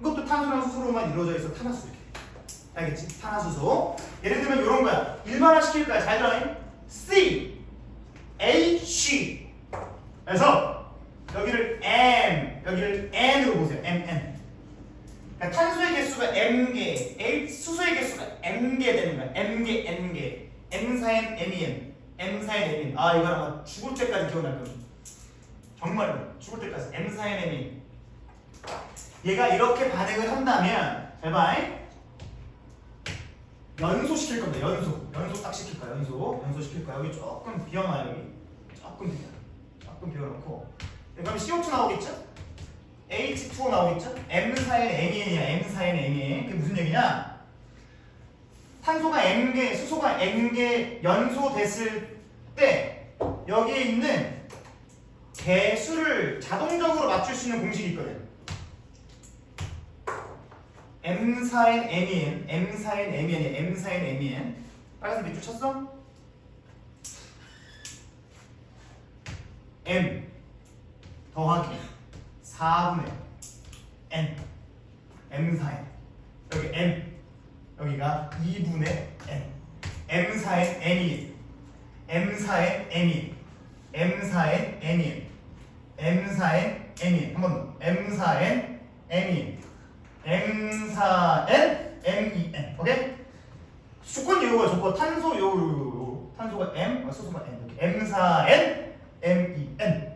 이것도 탄소랑 수소로만 이루어져 있어 탄화수 이렇게. 알겠지? 탄화수소. 예를 들면 이런 거야. 일반화 시킬 거야. 잘 들어. C H. 그래서 여기를 M, 여기를 N으로 보세요. MN. 그러니까 탄소의 개수가 M개, 수소의 개수가 N개 되는 거야. M개, N개. M4N, MEN, M4N, MEN. 아 이거 아마 죽을 때까지 기억날 겁니다. 정말로 죽을 때까지 M4N, MEN. 얘가 이렇게 반응을 한다면 제발 연소 시킬 겁니다. 연소 딱 시킬 거야. 연소 시킬 거야. 여기 조금 비워놔요. 여기 조금 비워놓고 그다음에 CO2 나오겠죠? H2O 나오겠죠? M4N, MEN이야. M4N, MEN. 그게 무슨 얘기냐? 탄소가 M개, 수소가 N개 연소됐을 때 여기에 있는 개수를 자동적으로 맞출 수 있는 공식이 있거든. M4N, MEN, M4N, MEN이야. M4N, MEN. 빨간색 밑줄 쳤어? M 더하기 4분의 N M4N 여기 M 여기가 2분의 N M4N MEN M4N MEN M4N MEN M4N MEN 한 번 더 M4N MEN M4N MEN 오케이? 조건 요거야 조건 탄소 요 탄소가 M 수소가 N 이렇게 M4N MEN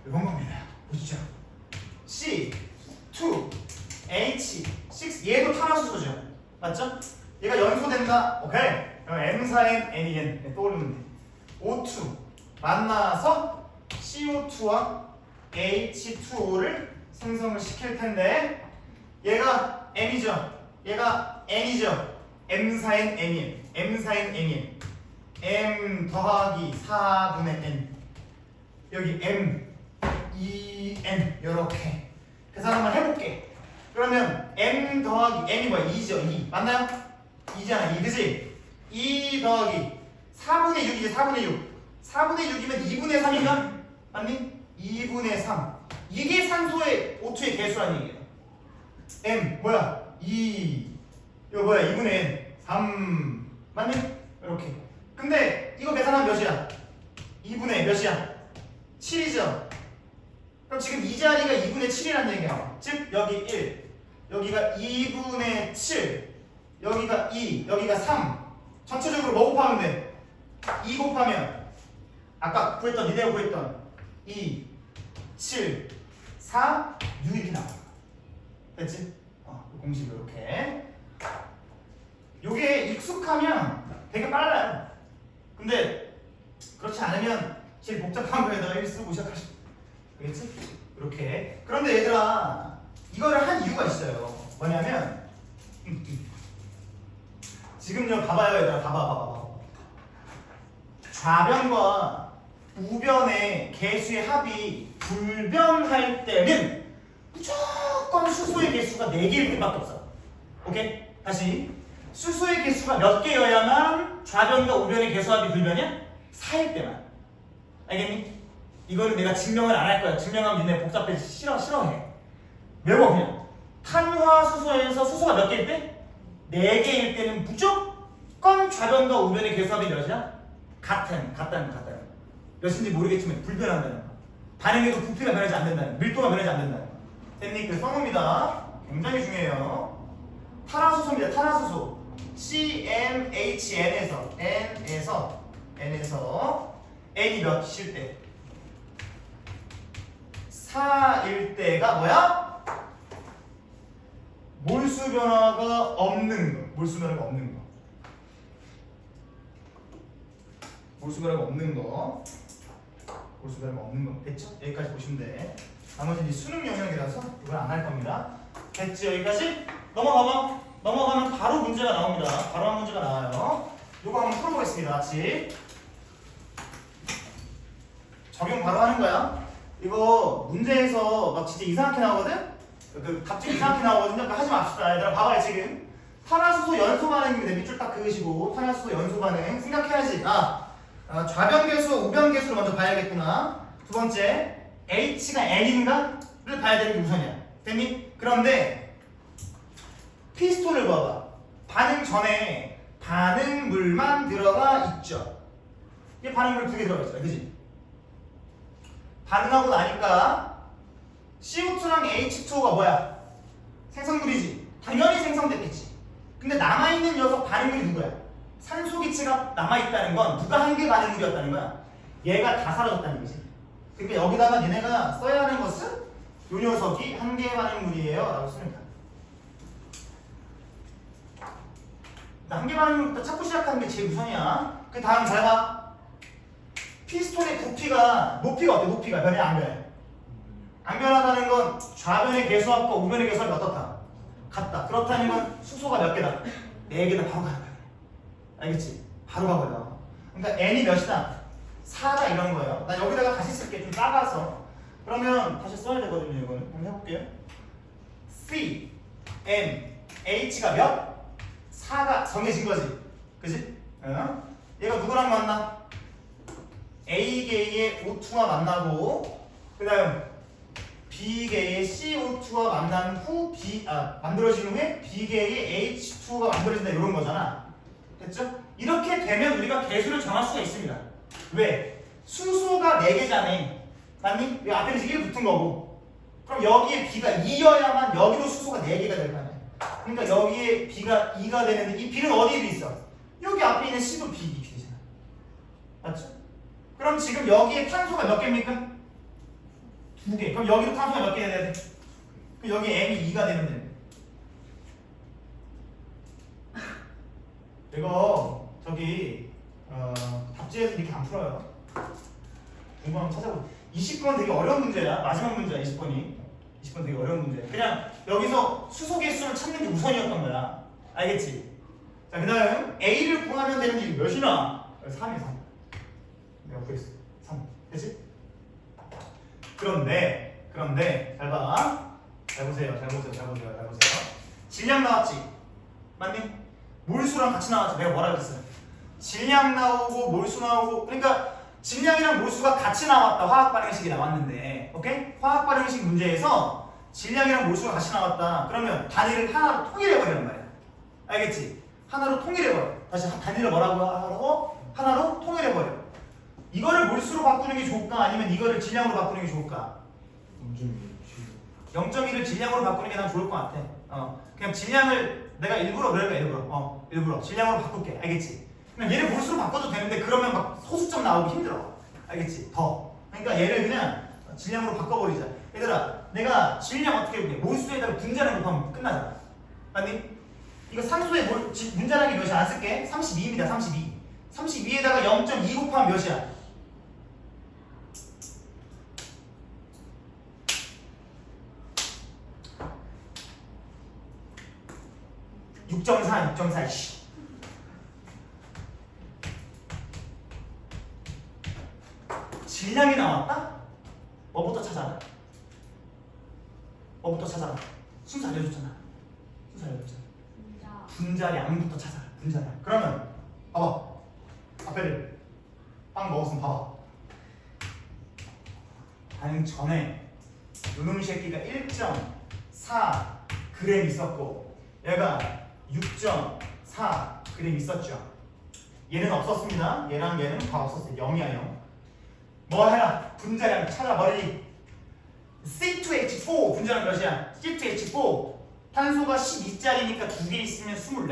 이건 겁니다. 보시죠. C, 2, H, 6 얘도 탄화수소죠. 맞죠? 얘가 연소된다. 오케이. 그럼 M4N, NEN 떠오르면 돼. O2 만나서 CO2와 H2O를 생성을 시킬 텐데 얘가 M이죠. 얘가 N이죠. M4N, NEN M4N, NEN M 더하기 4분의 N 여기 M, E, N 이렇게 계산 한번 해볼게. 그러면 M 더하기 M이 뭐야? 2죠. 2 맞나요? 2잖아. 2 그지? 2 더하기 4분의 6이지. 4분의 6 4분의 6이면 2분의 3인가? 맞니? 2분의 3 이게 산소의 O2의 개수라는 얘기예요. M 뭐야? 2 이거 뭐야? 2분의 N 3 맞니? 이렇게 근데 이거 계산하면 몇이야? 2분의 몇이야? 7이죠? 그럼 지금 이 자리가 2분의 7이라는 얘기야. 즉 여기 1 여기가 2분의 7 여기가 2 여기가 3 전체적으로 뭐 곱하면 돼? 2 곱하면 아까 구했던 니네가 구했던 2, 7, 4, 6 이렇게 나와. 됐지? 공식 이렇게. 요게 익숙하면 되게 빨라요. 근데 그렇지 않으면 제일 복잡한 거에다가 1 쓰고 시작하시. 알겠지? 이렇게. 그런데 얘들아 이거를 한 이유가 있어요. 뭐냐면 지금요 봐봐요 얘들아 봐봐. 좌변과 우변의 개수의 합이 불변할 때는 무조건 수소의 개수가 4개일 수밖에 없어. 오케이? 다시 수소의 개수가 몇 개여야만 좌변과 우변의 개수합이 불변이야? 4일 때만. 알겠니? 이거는 내가 증명을 안 할 거야. 증명하면 니네 복잡해서 싫어해. 외워 그냥. 탄화수소에서 수소가 몇 개일 때? 4개일 때는 무조건 좌변과 우변의 개수합이 몇이야? 같다는 거. 몇인지 모르겠지만 불변한다는 거. 반응에도 부피가 변하지 않는다는 거. 밀도가 변하지 않는다는 거. 됐니? 그 성우입니다. 굉장히 중요해요. 탄화수소입니다. 탄화수소. CmHn에서 N에서 N이 몇일 때? 4일 때가 뭐야? 몰수 변화가 없는 거. 몰수 변화가 없는 거. 됐죠? 여기까지 보시면 돼. 나머지는 수능 영역이라서 이걸 안 할 겁니다. 됐지? 여기까지? 넘어가면 바로 문제가 나옵니다. 바로 한 문제가 나와요. 요거 한번 풀어보겠습니다. 같이. 적용 바로 하는 거야. 이거 문제에서 막 진짜 이상하게 나오거든? 그 답지 이상하게 나오거든요. 그러니까 하지 맙시다. 얘들아 봐봐요 지금. 탄화수소 연소 반응입니다. 밑줄 딱 그으시고 탄화수소 연소 반응 생각해야지. 좌변 개수, 우변 개수를 먼저 봐야겠구나. 두 번째, H가 N인가를 봐야 되는 게 우선이야. 됐니? 그런데 피스톤을 봐봐. 반응 전에 반응물만 들어가 있죠. 이게 반응물 2개 들어가 있잖아. 그지? 반응하고 나니까 CO2랑 H2O가 뭐야? 생성물이지. 당연히 생성됐겠지. 근데 남아있는 녀석 반응물이 누구야? 산소 기체가 남아있다는 건 누가 한 개 반응물이었다는 거야? 얘가 다 사라졌다는 거지. 그러니까 여기다가 얘네가 써야 하는 것은 요 녀석이 한 개 반응물이에요 라고 쓰면 돼. 한 개 반응물부터 찾고 시작하는 게 제일 우선이야. 그 다음 잘 봐. 피스톤의 부피가 높이가 어때? 높이가 변해 안 변해? 안 변하다는 건 좌변의 개수합과 우변의 개수합이 어떻다? 같다. 그렇다는 건 수소가 몇 개다? 4개다. 바로 가는 거야. 알겠지? 바로 가버려. 그러니까 n이 몇이다? 4다 이런 거예요. 나 여기다가 다시 쓸게. 좀 작아서. 그러면 다시 써야 되거든요. 이거는. 한번 해볼게요. C, M, H가 몇? 4가 정해진 거지. 그지? 얘가 누구랑 만나? A계의 O2와 만나고 그 다음 B계의 CO2와 만난 후 만들어진 후에 B계의 H2가 만들어진다 이런 거잖아. 됐죠? 이렇게 되면 우리가 개수를 정할 수가 있습니다. 왜? 수소가 4개잖아. 맞니? 여기 앞에 이제 1 붙은 거고 그럼 여기에 B가 2여야만 여기도 수소가 4개가 될 거 아니야. 그러니까 여기에 B가 2가 되는데 이 B는 어디에 있어? 여기 앞에 있는 C도 B 되잖아. 맞죠? 그럼 지금 여기에 탄소가 몇 개입니까? 2개. 그럼 여기도 탄소가 몇 개 돼야 돼? 그럼 여기 M이 2가 되면 돼. 이거 저기 답지에서 이렇게 안 풀어요. 공부 한번 찾아보. 20번 되게 어려운 문제야. 마지막 문제야. 20번이. 20번 되게 어려운 문제야. 그냥 여기서 수소 개수를 찾는 게 우선이었던 거야. 알겠지? 자, 그 다음 A를 구하면 되는 게 몇이나? 3이야 3. 내가 구했어. 3. 됐지? 그런데 잘 봐. 잘 보세요. 질량 나왔지? 맞니? 몰수랑 같이 나왔지. 내가 뭐라 그랬어? 질량 나오고 몰수 나오고. 그러니까 질량이랑 몰수가 같이 나왔다. 화학 반응식이 나왔는데, 오케이? 화학 반응식 문제에서 질량이랑 몰수가 같이 나왔다. 그러면 단위를 하나로 통일해버리는 말이야. 알겠지? 하나로 통일해버려. 다시 단위를 뭐라고 하라고? 하나로 통일해버려. 이거를 몰수로 바꾸는 게 좋을까? 아니면 이거를 질량으로 바꾸는 게 좋을까? 0.1을 질량으로 바꾸는 게 난 좋을 것 같아. 그냥 질량을 내가 일부러 그럴까? 일부러 질량으로 바꿀게. 알겠지? 그냥 얘를 몰수로 바꿔도 되는데 그러면 막 소수점 나오기 힘들어. 알겠지? 더. 그러니까 얘를 그냥 질량으로 바꿔버리자. 얘들아, 내가 질량 어떻게 해볼게? 몰수에다가 분자량 곱하면 끝나잖아. 맞니? 이거 산소의 분자량이 몇이야? 안 쓸게. 32입니다. 32. 32에다가 0.2 곱하면 몇이야? 6.4, 6.4. 씨. 질량이 나왔다? 뭐부터 찾아라? 뭐부터 찾아라? 순서 알려줬잖아. 순서 알려줬잖아. 진짜. 분자량부터 찾아라. 분자량. 그러면 봐봐. 앞에를 빵 먹었으면 봐봐. 반응 전에 요놈 새끼가 1.4g 있었고 얘가 6.4g 있었죠. 얘는 없었습니다. 얘랑 얘는 다 없었어요. 0이야 0. 뭐 해라? 분자량 찾아버리기. C2H4 분자량 몇이야? C2H4 탄소가 12짜리니까 2개 있으면 24.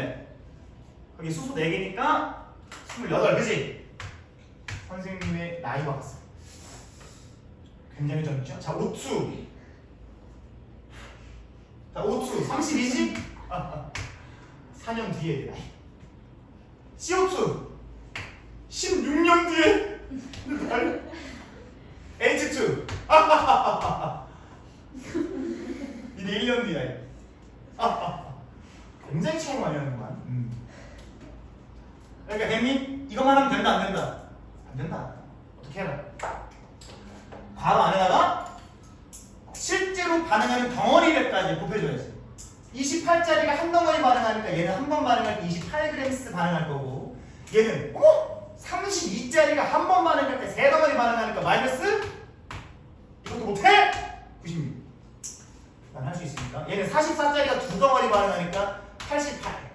거기 수소 4개니까 28. 그치? 선생님의 나이가 왔어. 굉장히 젊죠? 자, O2. 자, O2 32지? 4년 뒤에 나이. CO2 16년 뒤에 H2 이제 1년 뒤에 굉장히 차이 많이 하는구만. 그러니까 됐니? 이것만 하면 된다 안 된다? 안 된다. 어떻게 해라? 바로 안에다가 실제로 반응하는 덩어리를까지 곱해줘야지. 28짜리가 한 덩어리 반응하니까 얘는 한 번 반응할 때 28g 반응할 거고 얘는 32짜리가 한 번 반응할 때 세 덩어리 반응하니까 마이너스 이것도 못해? 96. 난 할 수 있으니까. 얘는 44짜리가 두 덩어리 반응하니까 88.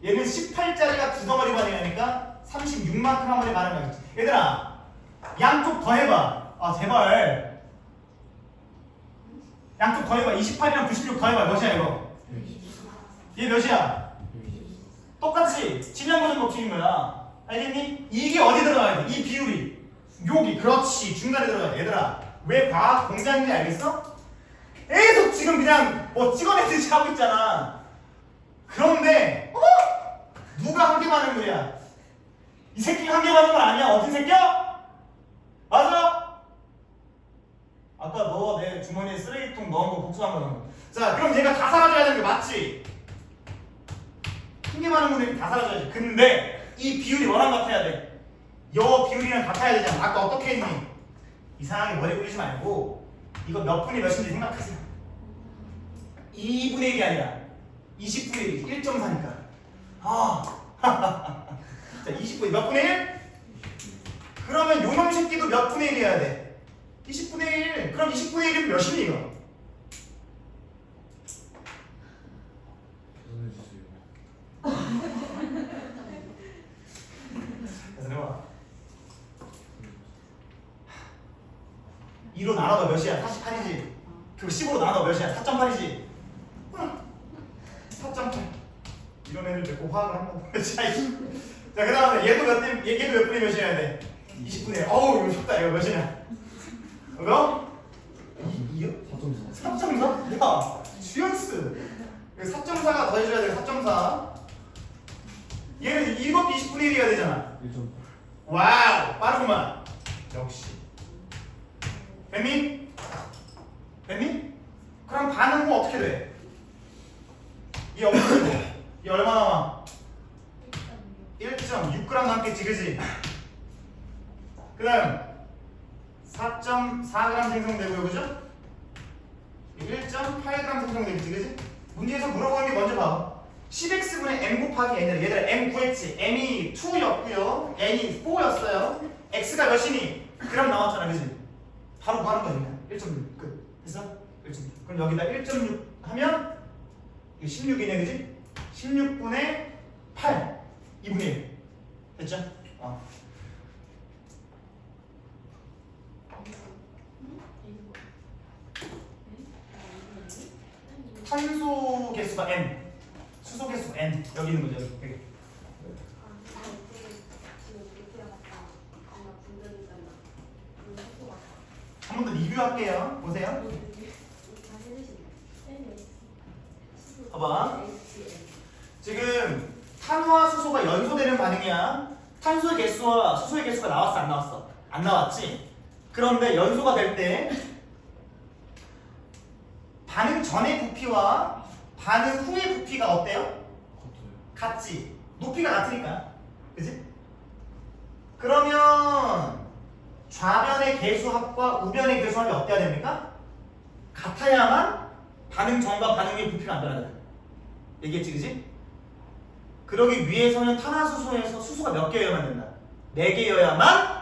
얘는 18짜리가 두 덩어리 반응하니까 36만큼 한 번에 반응하겠지. 얘들아 양쪽 더 해봐. 아 제발 양쪽 더 해봐. 28이랑 96 더 해봐. 몇이야 이거? 얘 몇이야? 똑같이 질량 고정 법칙인 거야. 알겠니? 이게 어디 들어가야 돼? 이 비율이 여기. 그렇지. 중간에 들어가야 돼. 얘들아 왜 과학 공장인지 알겠어? 계속 지금 그냥 뭐 찍어내듯이 하고 있잖아. 그런데 누가 한 개 많은 거야? 이 새끼가 한 개 많은 건 아니야. 어떤 새끼야? 맞아? 아까 너 내 주머니에 쓰레기통 넣은 거 복수한 거잖아. 자 그럼 얘가 다 사라져야 되는 게 맞지? 한 개 많은 거는 다 사라져야지. 근데 이 비율이 너랑 같아야 돼. 여 비율이랑 같아야 되잖아. 아까 어떻게 했니? 이상하게 머리 굴리지 말고 이거 몇 분의 몇인지 생각하세요. 2분의 1이 아니라 20분의 1, 1.4니까. 자, 20분의 몇 분의 1? 그러면 요놈 새끼도 몇 분의 1 해야 돼? 20분의 1. 그럼 20분의 1이면 몇이니 이거? 그래서 해봐. 2로 나눠봐 몇이야? 48이지. 그리고 10으로 나눠봐 몇이야? 4.8이지. 4.8. 이런 애들 데리고 화학을 한다고. 자, 그 다음에 얘도 몇 분의 몇이어야 돼? 20분의 1. 어우, 이거 쉽다. 이거 몇이냐? 이거? 2요? 4.4? 야, 주연스. 4.4가 더해줘야 돼. 4.4. 얘는 이것도 20분의 1이어야 되잖아. 1.8. 와우, 빠르구만. 역시. 됐니? 됐니? 그럼 반응 후 어떻게 돼? 이 없어지고 이 얼마 남아? 1.6g 남겠지, 그지? 그 다음 4.4g 생성되고요, 그죠? 1.8g 생성되겠지, 그지? 문제에서 물어보는 게 먼저 봐. 10x분의 m 곱하기 n을 얘들아 m 구했지. m이 2였고요 n이 4였어요. x가 몇이니? 그럼 나왔잖아, 그지? 바로 구하는 거야. 1.6 끝. 됐어? 1.6. 그럼 여기다 1.6 하면 이게 16이네, 그지? 16분의 8 2분의 1 됐죠? 탄소 개수가 n, 수소 개수 n. 여기 있는 거죠, 여기. 비교할게요. 보세요. 봐봐. 지금 탄화와 수소가 연소되는 반응이야. 탄소의 개수와 수소의 개수가 나왔어, 안 나왔어? 안 나왔지? 그런데 연소가 될 때 반응 전의 부피와 반응 후의 부피가 어때요? 같지. 높이가 같으니까. 그지? 그러면 좌변의 개수합과 우변의 개수합이 어때야 됩니까? 같아야만 반응 전과 반응 후의 부피가 안 변하거든. 얘기했지, 그지? 그러기 위해서는 탄화수소에서 수소가 몇 개여야만 된다? 4개여야만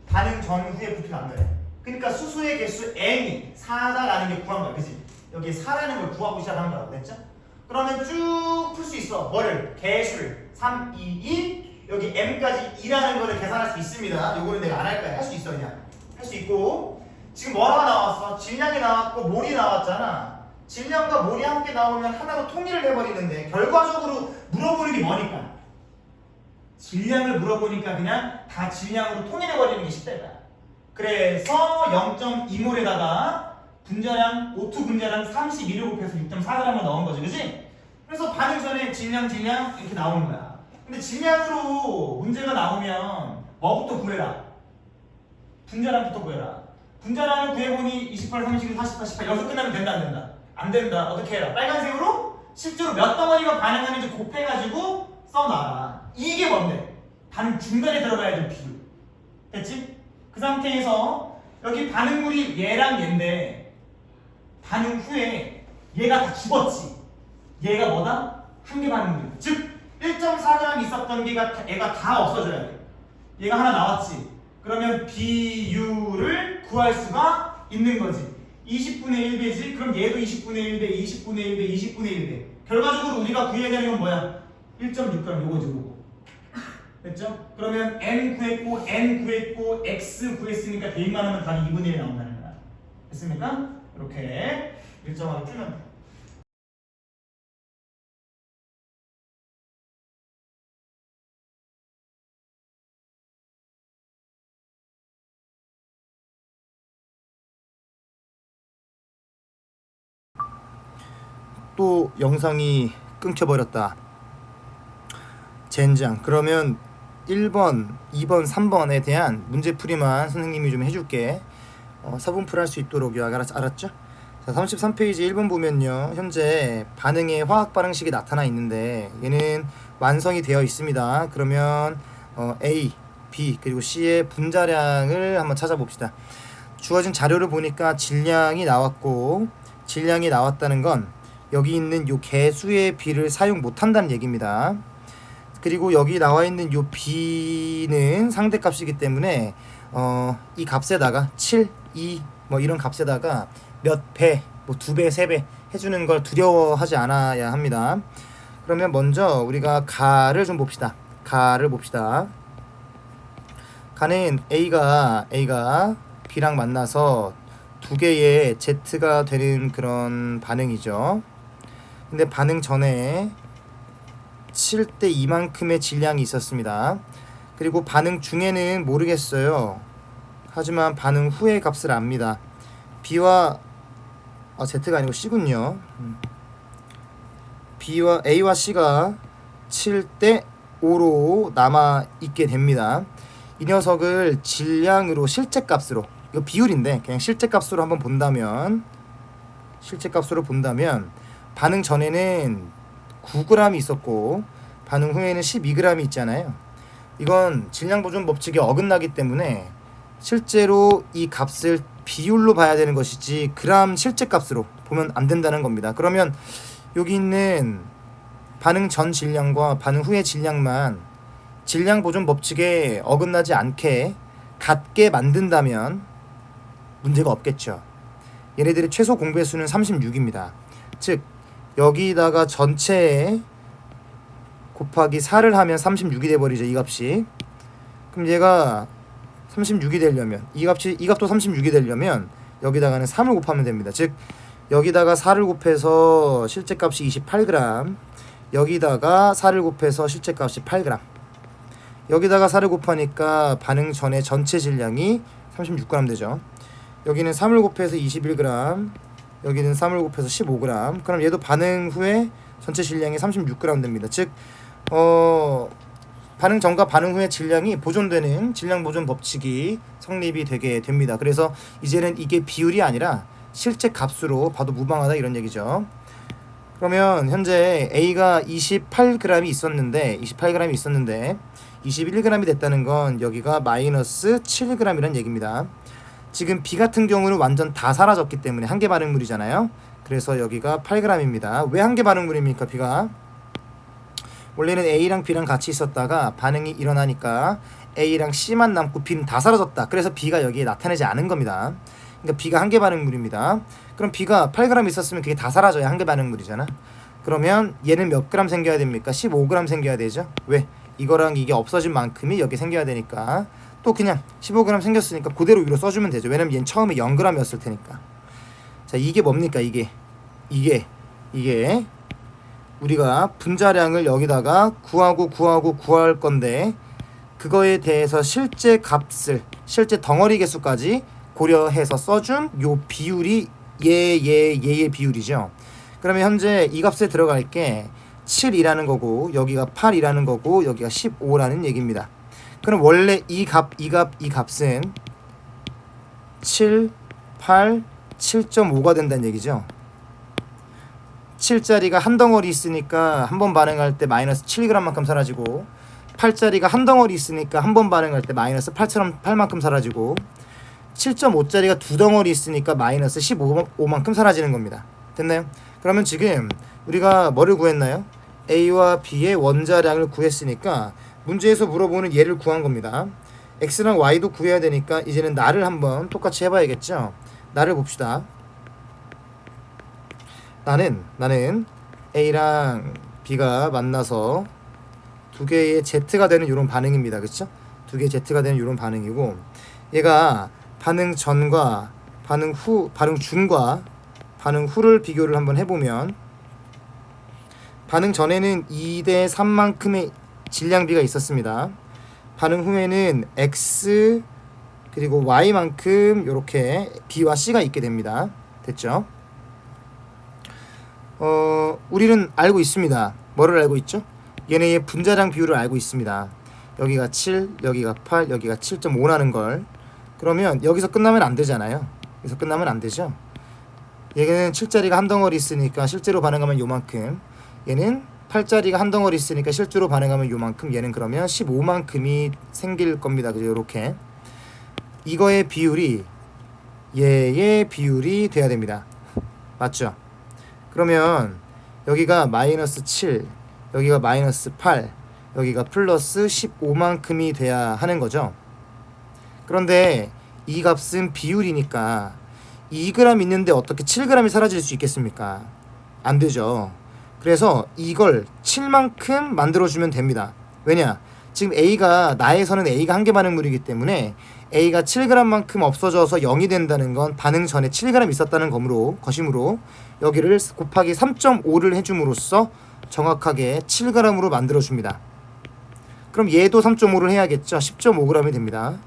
반응 전 후의 부피가 안 변해. 그러니까 수소의 개수 n이 4다라는 게 구한 거야, 그지? 여기 4라는 걸 구하고 시작한 거라고 됐죠? 그러면 쭉 풀 수 있어. 뭐를? 개수를 3, 2, 1 여기 m까지 2라는 거를 계산할 수 있습니다. 요거는 내가 안 할 거야. 할 수 있어, 그냥 할 수 있고. 지금 뭐가 나왔어? 질량이 나왔고 몰이 나왔잖아. 질량과 몰이 함께 나오면 하나로 통일을 해버리는데 결과적으로 물어보는 게 뭐니까? 질량을 물어보니까 그냥 다 질량으로 통일해버리는 게 쉽다 이거야. 그래서 0.2몰에다가 분자량, O2 분자량 32를 곱해서 6.4g을 넣은 거지, 그지? 그래서 반응 전에 질량 이렇게 나오는 거야. 근데 질량으로 문제가 나오면 뭐부터 구해라? 분자량부터 구해라. 분자량을 구해보니 28, 32, 40, 48 여기서 끝나면 된다, 안 된다? 안 된다. 어떻게 해라? 빨간색으로 실제로 몇 덩어리가 반응하는지 곱해가지고 써놔라. 이게 뭔데? 반응 중간에 들어가야 될 비율. 됐지? 그 상태에서 여기 반응물이 얘랑 얘인데 반응 후에 얘가 다 죽었지. 얘가 뭐다? 한 개 반응물. 즉 1.4g 있었던 얘가 다 없어져야 돼. 얘가 하나 나왔지. 그러면 비율을 구할 수가 있는 거지. 20분의 1배지? 그럼 얘도 20분의 1배, 20분의 1배, 20분의 1배. 결과적으로 우리가 구해야 되는 건 뭐야? 1.6g 요거지, 요거. 됐죠? 그러면 n 구했고 x 구했으니까 대입만 하면 답이 2분의 1 나온다는 거야. 됐습니까? 이렇게 일정하게 풀면 돼. 또 영상이 끊겨버렸다. 젠장. 그러면 1번, 2번, 3번에 대한 문제풀이만 선생님이 좀 해줄게. 사분풀 할 수 있도록요. 알았죠? 자, 33페이지 1번 보면요. 현재 반응의 화학 반응식이 나타나 있는데 얘는 완성이 되어 있습니다. 그러면 A, B 그리고 C의 분자량을 한번 찾아봅시다. 주어진 자료를 보니까 질량이 나왔고 질량이 나왔다는 건 여기 있는 요 개수의 B를 사용 못한다는 얘기입니다. 그리고 여기 나와 있는 요 B는 상대값이기 때문에 이 값에다가 7, 2 뭐 이런 값에다가 몇 배, 뭐 2배, 3배 해주는 걸 두려워하지 않아야 합니다. 그러면 먼저 우리가 가를 좀 봅시다. 가를 봅시다. 가는 A가 B랑 만나서 두 개의 Z가 되는 그런 반응이죠. 근데 반응 전에 7대 2만큼의 질량이 있었습니다. 그리고 반응 중에는 모르겠어요. 하지만 반응 후의 값을 압니다. B와 Z가 아니고 C군요. B와 A와 C가 7대 5로 남아 있게 됩니다. 이 녀석을 질량으로 실제값으로, 이거 비율인데 그냥 실제값으로 한번 본다면 반응 전에는 9g이 있었고 반응 후에는 12g이 있잖아요. 이건 질량 보존 법칙에 어긋나기 때문에 실제로 이 값을 비율로 봐야 되는 것이지 그람 실제값으로 보면 안 된다는 겁니다. 그러면 여기 있는 반응 전 질량과 반응 후의 질량만 질량 보존 법칙에 어긋나지 않게 같게 만든다면 문제가 없겠죠. 얘네들의 최소 공배수는 36입니다. 즉 여기다가 전체에 곱하기 4를 하면 36이 돼버리죠. 이 값이. 그럼 얘가 36이 되려면 이 값도 36이 되려면 여기다가는 3을 곱하면 됩니다. 즉 여기다가 4를 곱해서 실제값이 28g, 여기다가 4를 곱해서 실제값이 8g, 여기다가 4를 곱하니까 반응 전의 전체 질량이 36g 되죠. 여기는 3을 곱해서 21g, 여기는 3을 곱해서 15g. 그럼 얘도 반응 후에 전체 질량이 36g 됩니다. 즉 반응 전과 반응 후의 질량이 보존되는 질량 보존 법칙이 성립이 되게 됩니다. 그래서 이제는 이게 비율이 아니라 실제 값으로 봐도 무방하다 이런 얘기죠. 그러면 현재 A가 28g이 있었는데 21g이 됐다는 건 여기가 마이너스 7g이란 얘기입니다. 지금 B 같은 경우는 완전 다 사라졌기 때문에 한계 반응물이잖아요. 그래서 여기가 8g입니다. 왜 한계 반응물입니까? B가 원래는 A랑 B랑 같이 있었다가 반응이 일어나니까 A랑 C만 남고 B는 다 사라졌다. 그래서 B가 여기에 나타나지 않은 겁니다. 그러니까 B가 한계 반응물입니다. 그럼 B가 8g 있었으면 그게 다 사라져야 한계 반응물이잖아. 그러면 얘는 몇 g 생겨야 됩니까? 15g 생겨야 되죠. 왜? 이거랑 이게 없어진 만큼이 여기 생겨야 되니까 또 그냥 15g 생겼으니까 그대로 위로 써주면 되죠. 왜냐면 얘는 처음에 0g이었을 테니까. 자, 이게 뭡니까? 이게 우리가 분자량을 여기다가 구할 건데 그거에 대해서 실제 값을 실제 덩어리 개수까지 고려해서 써준 요 비율이 얘의 비율이죠. 그러면 현재 이 값에 들어갈 게 7이라는 거고 여기가 8이라는 거고 여기가 15라는 얘기입니다. 그럼 원래 이 값은 7, 8, 7.5가 된다는 얘기죠. 7짜리가 한 덩어리 있으니까 한 번 반응할 때 마이너스 7g만큼 사라지고 8짜리가 한 덩어리 있으니까 한 번 반응할 때 마이너스 8만큼 사라지고 7.5짜리가 두 덩어리 있으니까 마이너스 15만큼 사라지는 겁니다. 됐나요? 그러면 지금 우리가 뭐를 구했나요? A와 B의 원자량을 구했으니까 문제에서 물어보는 얘를 구한 겁니다. X랑 Y도 구해야 되니까 이제는 나를 한번 똑같이 해봐야겠죠. 나를 봅시다. 나는 A랑 B가 만나서 두 개의 Z가 되는 이런 반응입니다. 그렇죠? 두 개의 Z가 되는 이런 반응이고 얘가 반응 전과 반응 중과 반응 후를 비교를 한번 해보면 반응 전에는 2대 3만큼의 질량비가 있었습니다. 반응 후에는 X 그리고 Y만큼 이렇게 B와 C가 있게 됩니다. 됐죠? 우리는 알고 있습니다. 뭐를 알고 있죠? 얘네의 분자량 비율을 알고 있습니다. 여기가 7, 여기가 8, 여기가 7.5라는 걸. 그러면 여기서 끝나면 안 되잖아요. 여기서 끝나면 안 되죠. 얘는 7짜리가 한 덩어리 있으니까 실제로 반응하면 요만큼. 얘는 8짜리가 한 덩어리 있으니까 실제로 반응하면 요만큼. 얘는 그러면 15만큼이 생길 겁니다. 그죠? 이렇게. 이거의 비율이 얘의 비율이 돼야 됩니다. 맞죠? 그러면 여기가 마이너스 7, 여기가 마이너스 8, 여기가 플러스 15만큼이 돼야 하는 거죠. 그런데 이 값은 비율이니까 2g 있는데 어떻게 7g이 사라질 수 있겠습니까? 안 되죠. 그래서 이걸 7만큼 만들어주면 됩니다. 왜냐? 지금 A가 나에서는 A가 한계 반응물이기 때문에 A가 7g만큼 없어져서 0이 된다는 건 반응 전에 7g 있었다는 것이므로 여기를 곱하기 3.5를 해줌으로써 정확하게 7g으로 만들어줍니다. 그럼 얘도 3.5를 해야겠죠. 10.5g이 됩니다.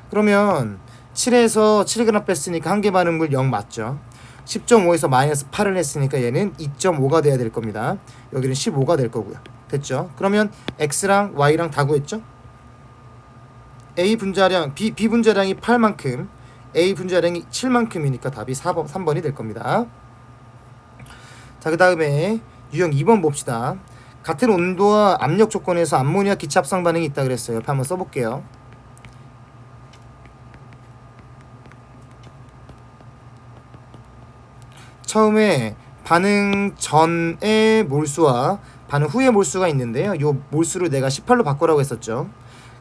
그러면 7에서 7g 뺐으니까 한계 반응물 0 맞죠. 10.5에서 마이너스 8을 했으니까 얘는 2.5가 돼야 될 겁니다. 여기는 15가 될 거고요. 됐죠? 그러면 X랑 Y랑 다 구했죠? A 분자량, B 분자량이 8만큼, A 분자량이 7만큼이니까 답이 3번이 될 겁니다. 자, 그 다음에 유형 2번 봅시다. 같은 온도와 압력 조건에서 암모니아 기체 합성 반응이 있다 그랬어요. 옆에 한번 써볼게요. 처음에 반응 전의 몰수와 반응 후의 몰수가 있는데요. 이 몰수를 내가 18로 바꾸라고 했었죠.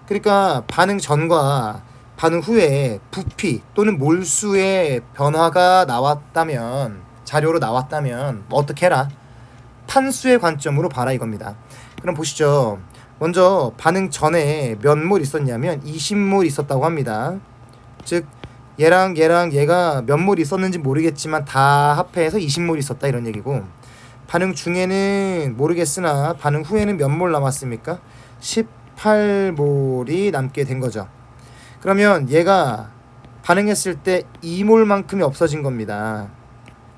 그러니까 반응 전과 반응 후에 부피 또는 몰수의 변화가 나왔다면, 자료로 나왔다면 어떻게 해라? 판수의 관점으로 봐라 이겁니다. 그럼 보시죠. 먼저 반응 전에 몇 몰 있었냐면 20몰 있었다고 합니다. 즉 얘랑 얘가 몇 몰 있었는지 모르겠지만 다 합해서 20몰 있었다 이런 얘기고, 반응 중에는 모르겠으나 반응 후에는 몇 몰 남았습니까? 18몰이 남게 된 거죠. 그러면 얘가 반응했을 때 2몰만큼이 없어진 겁니다.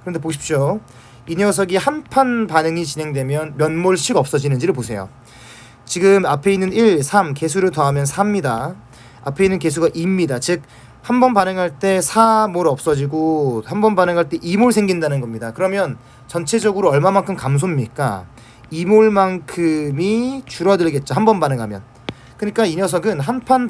그런데 보십시오. 이 녀석이 한 판 반응이 진행되면 몇 몰씩 없어지는지를 보세요. 지금 앞에 있는 1, 3 개수를 더하면 4입니다. 앞에 있는 개수가 2입니다. 즉 한 번 반응할 때 4몰 없어지고 한 번 반응할 때 2몰 생긴다는 겁니다. 그러면 전체적으로 얼마만큼 감소입니까? 2몰만큼이 줄어들겠죠. 한 번 반응하면. 그러니까 이 녀석은 한 판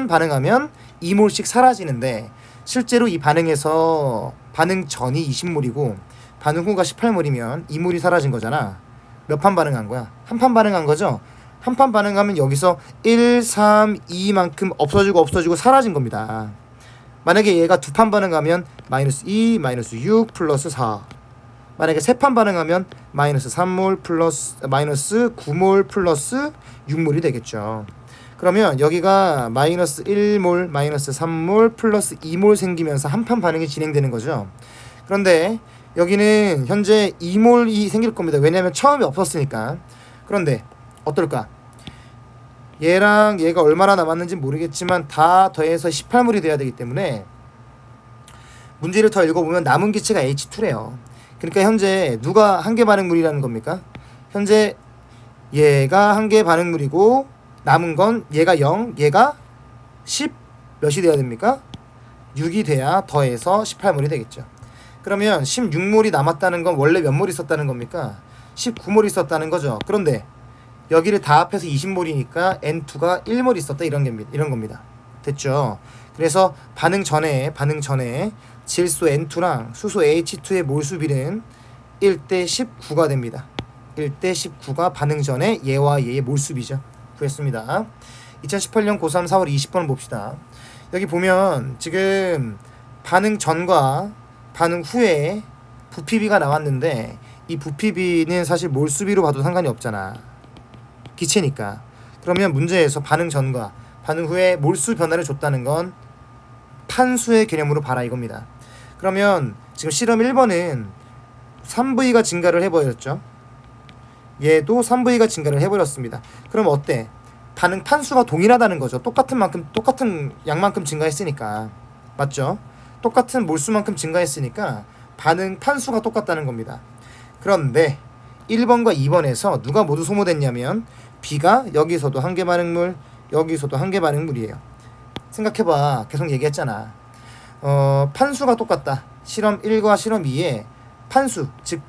반응하면 2몰씩 사라지는데 실제로 이 반응에서 반응 전이 20몰이고 반응 후가 18몰이면 2몰이 사라진 거잖아. 몇 판 반응한 거야? 한 판 반응한 거죠? 한 판 반응하면 여기서 1, 3, 2만큼 없어지고 사라진 겁니다. 만약에 얘가 두 판 반응하면 마이너스 2, 마이너스 6, 플러스 4. 만약에 세 판 반응하면 마이너스 3몰 플러스 마이너스 9몰 플러스 6몰이 되겠죠. 그러면 여기가 마이너스 1몰, 마이너스 3몰, 플러스 2몰 생기면서 한 판 반응이 진행되는 거죠. 그런데 여기는 현재 2몰이 생길 겁니다. 왜냐하면 처음에 없었으니까. 그런데 어떨까? 얘랑 얘가 얼마나 남았는지 모르겠지만 다 더해서 18몰이 돼야 되기 때문에 문제를 더 읽어보면 남은 기체가 H2래요. 그러니까 현재 누가 한계 반응물이라는 겁니까? 현재 얘가 한계 반응물이고 남은 건 얘가 0, 얘가 10 몇이 돼야 됩니까? 6이 돼야 더해서 18몰이 되겠죠. 그러면 16몰이 남았다는 건 원래 몇 몰 있었다는 겁니까? 19몰 있었다는 거죠. 그런데 여기를 다 합해서 20몰이니까 N2가 1몰 있었다 이런 겁니다. 됐죠? 그래서 반응 전에 질소 N2랑 수소 H2의 몰수비는 1대 19가 됩니다. 1대 19가 반응 전에 얘와 얘의 몰수비죠. 구했습니다. 2018년 고3 4월 20번을 봅시다. 여기 보면 지금 반응 전과 반응 후에 부피비가 나왔는데 이 부피비는 사실 몰수비로 봐도 상관이 없잖아. 기체니까. 그러면 문제에서 반응 전과 반응 후에 몰수 변화를 줬다는 건 탄수의 개념으로 봐라 이겁니다. 그러면 지금 실험 1번은 3V가 증가를 해버렸죠. 얘도 3V가 증가를 해버렸습니다. 그럼 어때? 반응 판수가 동일하다는 거죠. 똑같은 양만큼 증가했으니까. 맞죠? 똑같은 몰수만큼 증가했으니까 반응 판수가 똑같다는 겁니다. 그런데 1번과 2번에서 누가 모두 소모됐냐면 B가 여기서도 한계 반응물, 여기서도 한계 반응물이에요. 생각해봐. 계속 얘기했잖아. 판수가 똑같다. 실험 1과 실험 2의 판수, 즉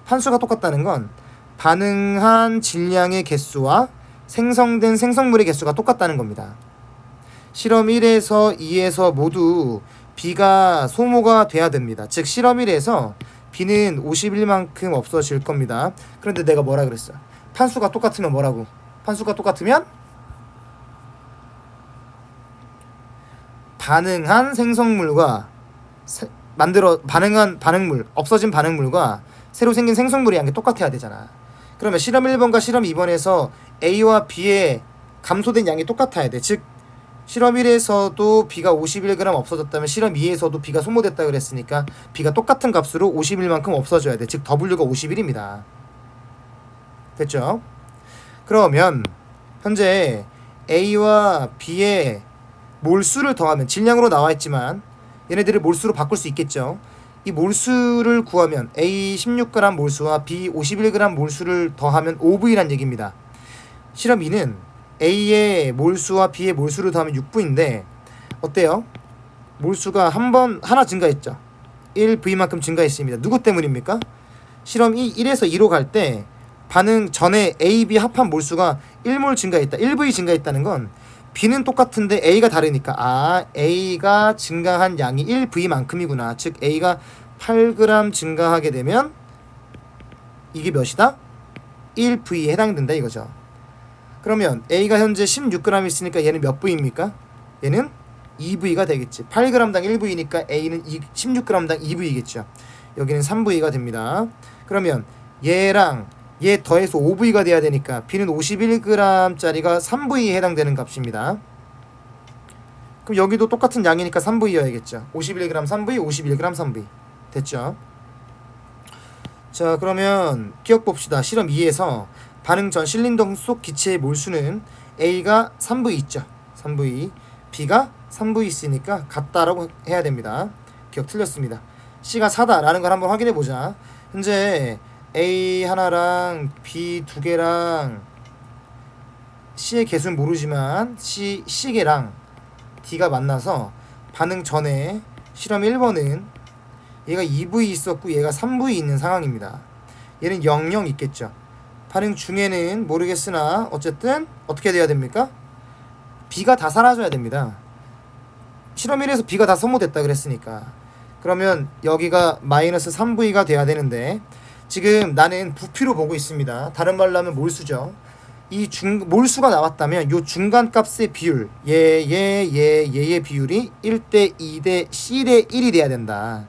판수가 똑같다는 건 반응한 질량의 개수와 생성된 생성물의 개수가 똑같다는 겁니다. 실험 1에서 2에서 모두 B가 소모가 돼야 됩니다. 즉 실험 1에서 B는 51만큼 없어질 겁니다. 그런데 내가 뭐라 그랬어? 판수가 똑같으면 뭐라고? 판수가 똑같으면 반응한 생성물과 반응한 반응물, 없어진 반응물과 새로 생긴 생성물의 양이 똑같아야 되잖아. 그러면 실험 1번과 실험 2번에서 A와 B의 감소된 양이 똑같아야 돼. 즉 실험 1에서도 B가 51g 없어졌다면 실험 2에서도 B가 소모됐다 그랬으니까 B가 똑같은 값으로 51만큼 없어져야 돼. 즉 W가 51입니다. 됐죠? 그러면 현재 A와 B의 몰수를 더하면 질량으로 나와있지만 얘네들을 몰수로 바꿀 수 있겠죠. 이 몰수를 구하면 A 16g 몰수와 B 51g 몰수를 더하면 5V란 얘기입니다. 실험 2는 A의 몰수와 B의 몰수를 더하면 6V인데 어때요? 몰수가 하나 증가했죠. 1V만큼 증가했습니다. 누구 때문입니까? 실험 1에서 2로 갈 때 반응 전에 A, B 합한 몰수가 1몰 증가했다. 1V 증가했다는 건 B는 똑같은데 A가 다르니까 A가 증가한 양이 1V만큼이구나. 즉 A가 8g 증가하게 되면 이게 몇이다? 1V에 해당된다 이거죠. 그러면 A가 현재 16g 있으니까 얘는 몇 V입니까? 얘는 2V가 되겠지. 8g당 1V니까 A는 16g당 2V겠죠. 여기는 3V가 됩니다. 그러면 얘랑 얘 더해서 5V가 돼야 되니까 B는 51g짜리가 3V에 해당되는 값입니다. 그럼 여기도 똑같은 양이니까 3V여야겠죠. 51g 3V, 51g 3V. 됐죠? 자, 그러면 기억 봅시다. 실험 2에서 반응 전 실린더 속 기체의 몰수는 A가 3V 있죠. 3V. B가 3V 있으니까 같다라고 해야 됩니다. 기억 틀렸습니다. C가 4다라는 걸 한번 확인해 보자. 현재 A 하나랑 B 두 개랑 C의 개수는 모르지만 C개랑 D가 만나서 반응 전에 실험 1번은 얘가 2V 있었고 얘가 3V 있는 상황입니다. 얘는 00 있겠죠. 반응 중에는 모르겠으나 어쨌든 어떻게 돼야 됩니까? B가 다 사라져야 됩니다. 실험 1에서 B가 다 소모됐다 그랬으니까. 그러면 여기가 마이너스 3V가 돼야 되는데 지금 나는 부피로 보고 있습니다. 다른 말로 하면 몰수죠. 이 몰수가 나왔다면 요 중간 값의 비율 얘의 비율이 1대 2대 C대 1이 돼야 된다.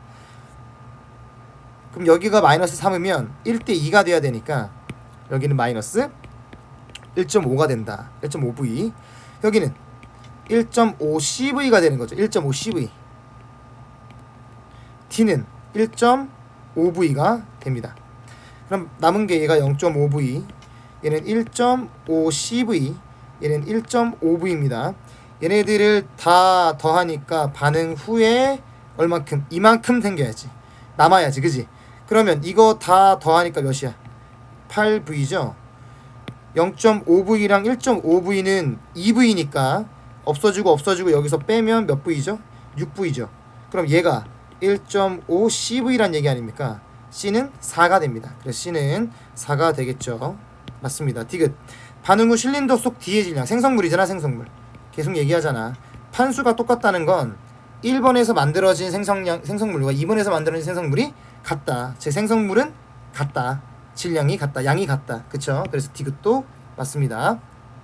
그럼 여기가 마이너스 3이면 1대 2가 돼야 되니까 여기는 마이너스 1.5가 된다. 1.5V. 여기는 1.5CV가 되는 거죠. 1.5CV. T는 1.5V가 됩니다. 그럼 남은 게 얘가 0.5V, 얘는 1.5CV, 얘는 1.5V입니다. 얘네들을 다 더하니까 반응 후에 얼마큼? 이만큼 생겨야지. 남아야지, 그지? 그러면 이거 다 더하니까 몇이야? 8V죠. 0.5V랑 1.5V는 2V니까 없어지고 여기서 빼면 몇 V죠? 6V죠. 그럼 얘가 1.5CV란 얘기 아닙니까? C는 4가 됩니다. 그래서 C는 4가 되겠죠. 맞습니다. 디귿. 반응 후 실린더 속 D의 질량. 생성물이잖아, 생성물. 계속 얘기하잖아. 판수가 똑같다는 건 1번에서 만들어진 생성물과 2번에서 만들어진 생성물이 같다. 제 생성물은 같다. 질량이 같다. 양이 같다. 그쵸? 그래서 디귿도 맞습니다.